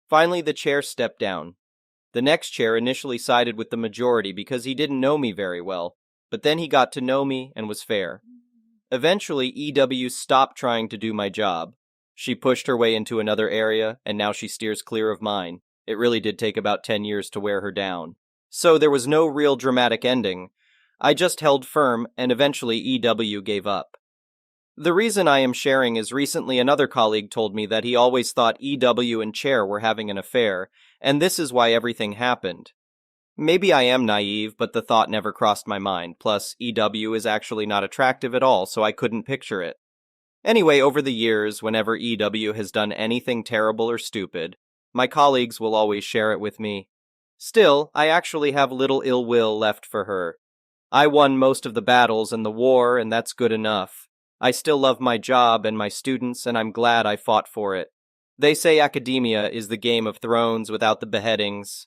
A: Finally, the chair stepped down. The next chair initially sided with the majority because he didn't know me very well, but then he got to know me and was fair. Eventually, EW stopped trying to do my job. She pushed her way into another area, and now she steers clear of mine. It really did take about 10 years to wear her down. So there was no real dramatic ending. I just held firm, and eventually EW gave up. The reason I am sharing is recently another colleague told me that he always thought EW and Chair were having an affair, and this is why everything happened. Maybe I am naive, but the thought never crossed my mind. Plus, EW is actually not attractive at all, so I couldn't picture it. Anyway, over the years, whenever EW has done anything terrible or stupid, my colleagues will always share it with me. Still, I actually have little ill will left for her. I won most of the battles and the war, and that's good enough. I still love my job and my students, and I'm glad I fought for it. They say academia is the Game of Thrones without the beheadings.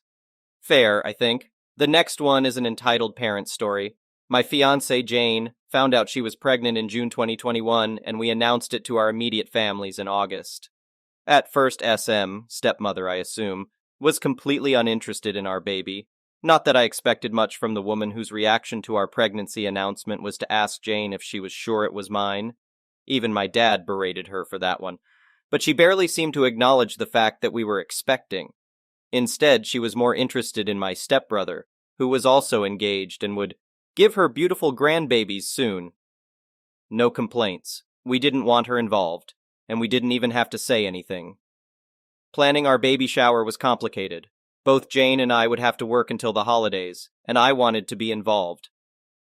A: Fair, I think. The next one is an entitled parent story. My fiancée, Jane, found out she was pregnant in June 2021, and we announced it to our immediate families in August. At first, SM, stepmother I assume, was completely uninterested in our baby. Not that I expected much from the woman whose reaction to our pregnancy announcement was to ask Jane if she was sure it was mine. Even my dad berated her for that one. But she barely seemed to acknowledge the fact that we were expecting. Instead, she was more interested in my stepbrother, who was also engaged and would give her beautiful grandbabies soon. No complaints. We didn't want her involved, and we didn't even have to say anything. Planning our baby shower was complicated. Both Jane and I would have to work until the holidays, and I wanted to be involved.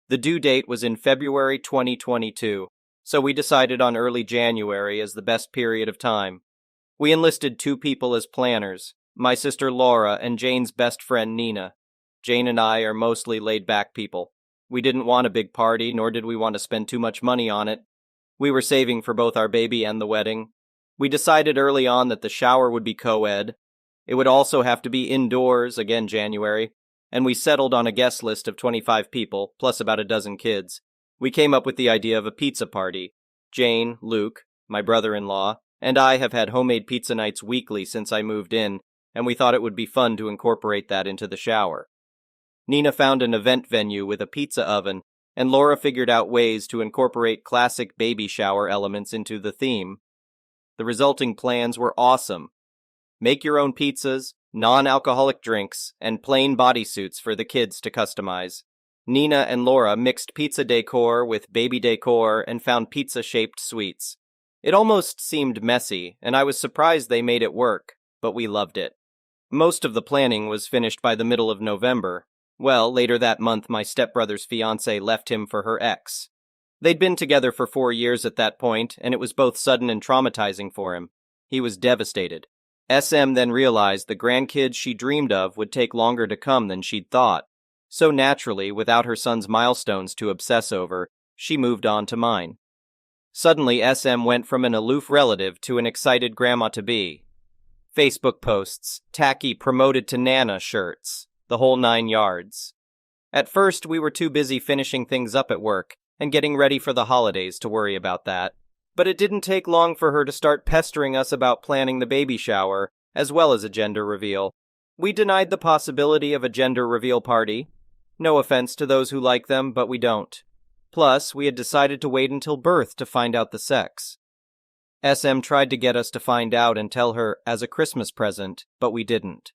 A: The due date was in February 2022, so we decided on early January as the best period of time. We enlisted 2 people as planners, my sister Laura and Jane's best friend Nina. Jane and I are mostly laid-back people. We didn't want a big party, nor did we want to spend too much money on it. We were saving for both our baby and the wedding. We decided early on that the shower would be co-ed. It would also have to be indoors, again January, and we settled on a guest list of 25 people, plus about a dozen kids. We came up with the idea of a pizza party. Jane, Luke, my brother-in-law, and I have had homemade pizza nights weekly since I moved in, and we thought it would be fun to incorporate that into the shower. Nina found an event venue with a pizza oven, and Laura figured out ways to incorporate classic baby shower elements into the theme. The resulting plans were awesome. Make your own pizzas, non-alcoholic drinks, and plain bodysuits for the kids to customize. Nina and Laura mixed pizza decor with baby decor and found pizza-shaped sweets. It almost seemed messy, and I was surprised they made it work, but we loved it. Most of the planning was finished by the middle of November. Well, later that month, my stepbrother's fiancée left him for her ex. They'd been together for 4 years at that point, and it was both sudden and traumatizing for him. He was devastated. SM then realized the grandkids she dreamed of would take longer to come than she'd thought. So naturally, without her son's milestones to obsess over, she moved on to mine. Suddenly, SM went from an aloof relative to an excited grandma-to-be. Facebook posts, tacky promoted to Nana shirts, the whole 9 yards. At first, we were too busy finishing things up at work and getting ready for the holidays to worry about that. But it didn't take long for her to start pestering us about planning the baby shower, as well as a gender reveal. We denied the possibility of a gender reveal party. No offense to those who like them, but we don't. Plus, we had decided to wait until birth to find out the sex. SM tried to get us to find out and tell her as a Christmas present, but we didn't.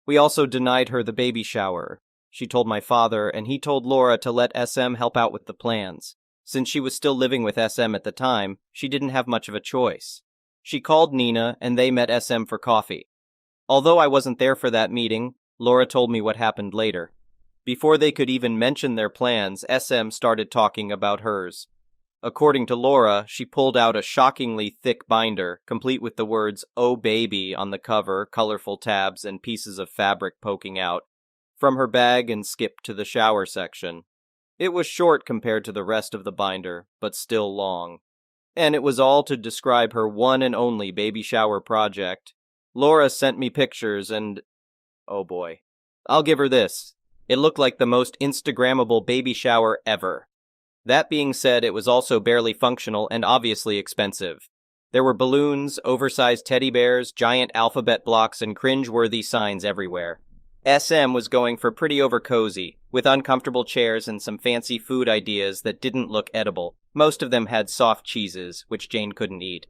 A: We also denied her the baby shower. She told my father, and he told Laura to let SM help out with the plans. Since she was still living with SM at the time, she didn't have much of a choice. She called Nina, and they met SM for coffee. Although I wasn't there for that meeting, Laura told me what happened later. Before they could even mention their plans, SM started talking about hers. According to Laura, she pulled out a shockingly thick binder, complete with the words, "Oh baby," on the cover, colorful tabs, and pieces of fabric poking out, from her bag and skipped to the shower section. It was short compared to the rest of the binder, but still long. And it was all to describe her one and only baby shower project. Laura sent me pictures and... oh boy. I'll give her this. It looked like the most Instagrammable baby shower ever. That being said, it was also barely functional and obviously expensive. There were balloons, oversized teddy bears, giant alphabet blocks, and cringe-worthy signs everywhere. SM was going for pretty over-cozy, with uncomfortable chairs and some fancy food ideas that didn't look edible. Most of them had soft cheeses, which Jane couldn't eat.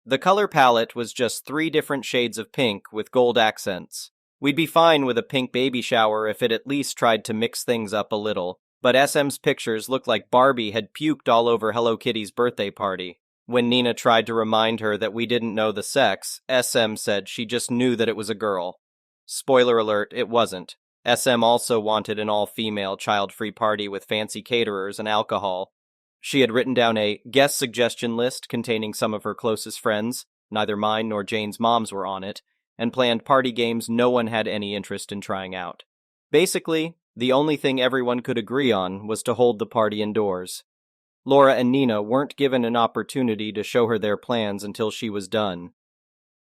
A: The color palette was just 3 different shades of pink with gold accents. We'd be fine with a pink baby shower if it at least tried to mix things up a little, but SM's pictures looked like Barbie had puked all over Hello Kitty's birthday party. When Nina tried to remind her that we didn't know the sex, SM said she just knew that it was a girl. Spoiler alert, it wasn't. SM also wanted an all-female, child-free party with fancy caterers and alcohol. She had written down a guest suggestion list containing some of her closest friends, neither mine nor Jane's moms were on it, and planned party games no one had any interest in trying out. Basically, the only thing everyone could agree on was to hold the party indoors. Laura and Nina weren't given an opportunity to show her their plans until she was done.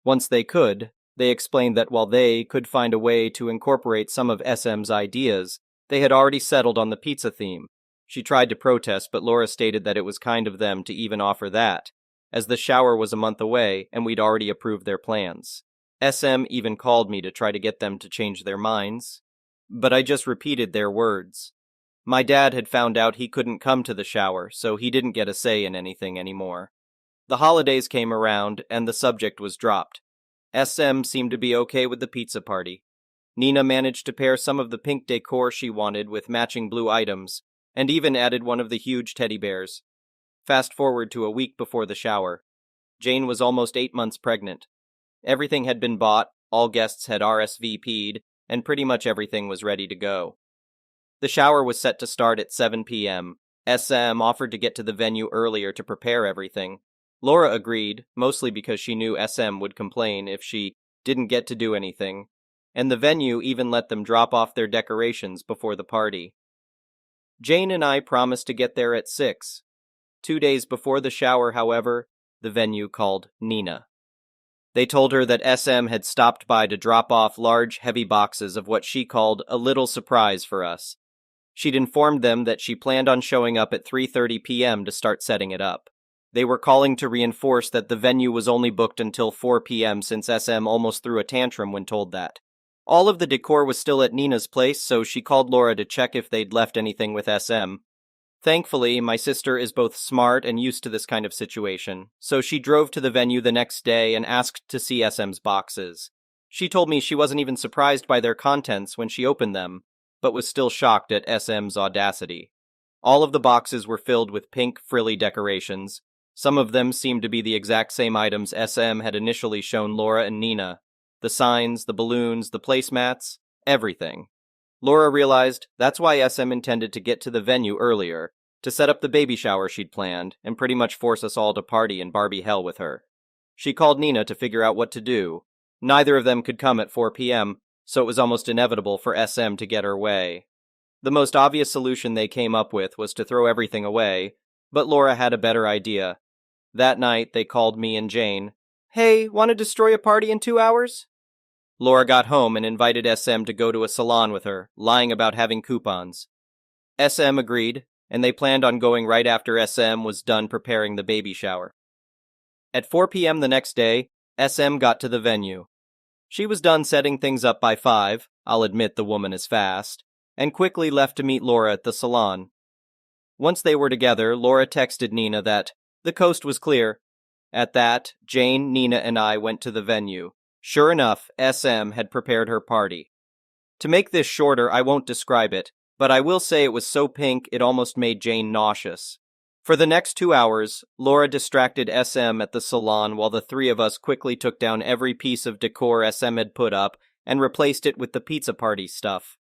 A: Once they could, they explained that while they could find a way to incorporate some of SM's ideas, they had already settled on the pizza theme. She tried to protest, but Laura stated that it was kind of them to even offer that, as the shower was a month away and we'd already approved their plans. SM even called me to try to get them to change their minds, but I just repeated their words. My dad had found out he couldn't come to the shower, so he didn't get a say in anything anymore. The holidays came around, and the subject was dropped. SM seemed to be okay with the pizza party. Nina managed to pair some of the pink decor she wanted with matching blue items, and even added one of the huge teddy bears. Fast forward to a week before the shower. Jane was almost 8 months pregnant. Everything had been bought, all guests had RSVP'd, and pretty much everything was ready to go. The shower was set to start at 7 p.m. SM offered to get to the venue earlier to prepare everything. Laura agreed, mostly because she knew SM would complain if she didn't get to do anything, and the venue even let them drop off their decorations before the party. Jane and I promised to get there at 6. 2 days before the shower, however, the venue called Nina. They told her that SM had stopped by to drop off large, heavy boxes of what she called a little surprise for us. She'd informed them that she planned on showing up at 3:30 p.m. to start setting it up. They were calling to reinforce that the venue was only booked until 4 p.m. since SM almost threw a tantrum when told that. All of the decor was still at Nina's place, so she called Laura to check if they'd left anything with SM. Thankfully, my sister is both smart and used to this kind of situation, so she drove to the venue the next day and asked to see SM's boxes. She told me she wasn't even surprised by their contents when she opened them, but was still shocked at SM's audacity. All of the boxes were filled with pink, frilly decorations. Some of them seemed to be the exact same items SM had initially shown Laura and Nina. The signs, the balloons, the placemats, everything. Laura realized that's why SM intended to get to the venue earlier, to set up the baby shower she'd planned, and pretty much force us all to party in Barbie hell with her. She called Nina to figure out what to do. Neither of them could come at 4 p.m., so it was almost inevitable for SM to get her way. The most obvious solution they came up with was to throw everything away, but Laura had a better idea. That night, they called me and Jane. "Hey, want to destroy a party in 2 hours?" Laura got home and invited SM to go to a salon with her, lying about having coupons. SM agreed, and they planned on going right after SM was done preparing the baby shower. At 4 p.m. the next day, SM got to the venue. She was done setting things up by 5, I'll admit the woman is fast, and quickly left to meet Laura at the salon. Once they were together, Laura texted Nina that the coast was clear. At that, Jane, Nina, and I went to the venue. Sure enough, SM had prepared her party. To make this shorter, I won't describe it, but I will say it was so pink it almost made Jane nauseous. For the next 2 hours, Laura distracted SM at the salon while the 3 of us quickly took down every piece of decor SM had put up and replaced it with the pizza party stuff.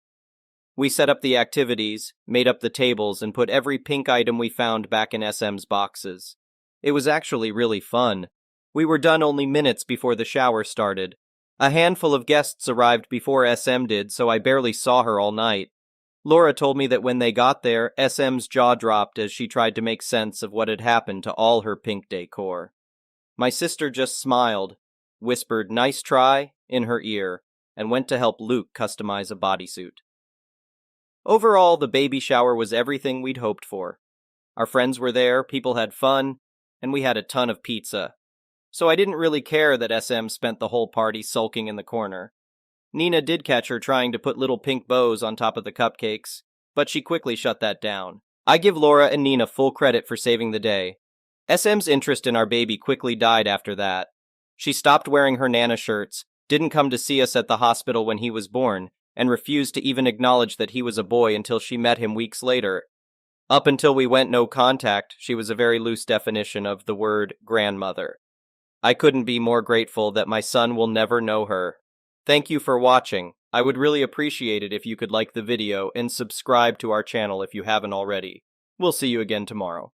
A: We set up the activities, made up the tables, and put every pink item we found back in SM's boxes. It was actually really fun. We were done only minutes before the shower started. A handful of guests arrived before SM did, so I barely saw her all night. Laura told me that when they got there, SM's jaw dropped as she tried to make sense of what had happened to all her pink decor. My sister just smiled, whispered "nice try" in her ear, and went to help Luke customize a bodysuit. Overall, the baby shower was everything we'd hoped for. Our friends were there, people had fun, and we had a ton of pizza. So I didn't really care that SM spent the whole party sulking in the corner. Nina did catch her trying to put little pink bows on top of the cupcakes, but she quickly shut that down. I give Laura and Nina full credit for saving the day. SM's interest in our baby quickly died after that. She stopped wearing her Nana shirts, didn't come to see us at the hospital when he was born, and refused to even acknowledge that he was a boy until she met him weeks later. Up until we went no contact, she was a very loose definition of the word grandmother. I couldn't be more grateful that my son will never know her. Thank you for watching. I would really appreciate it if you could like the video and subscribe to our channel if you haven't already. We'll see you again tomorrow.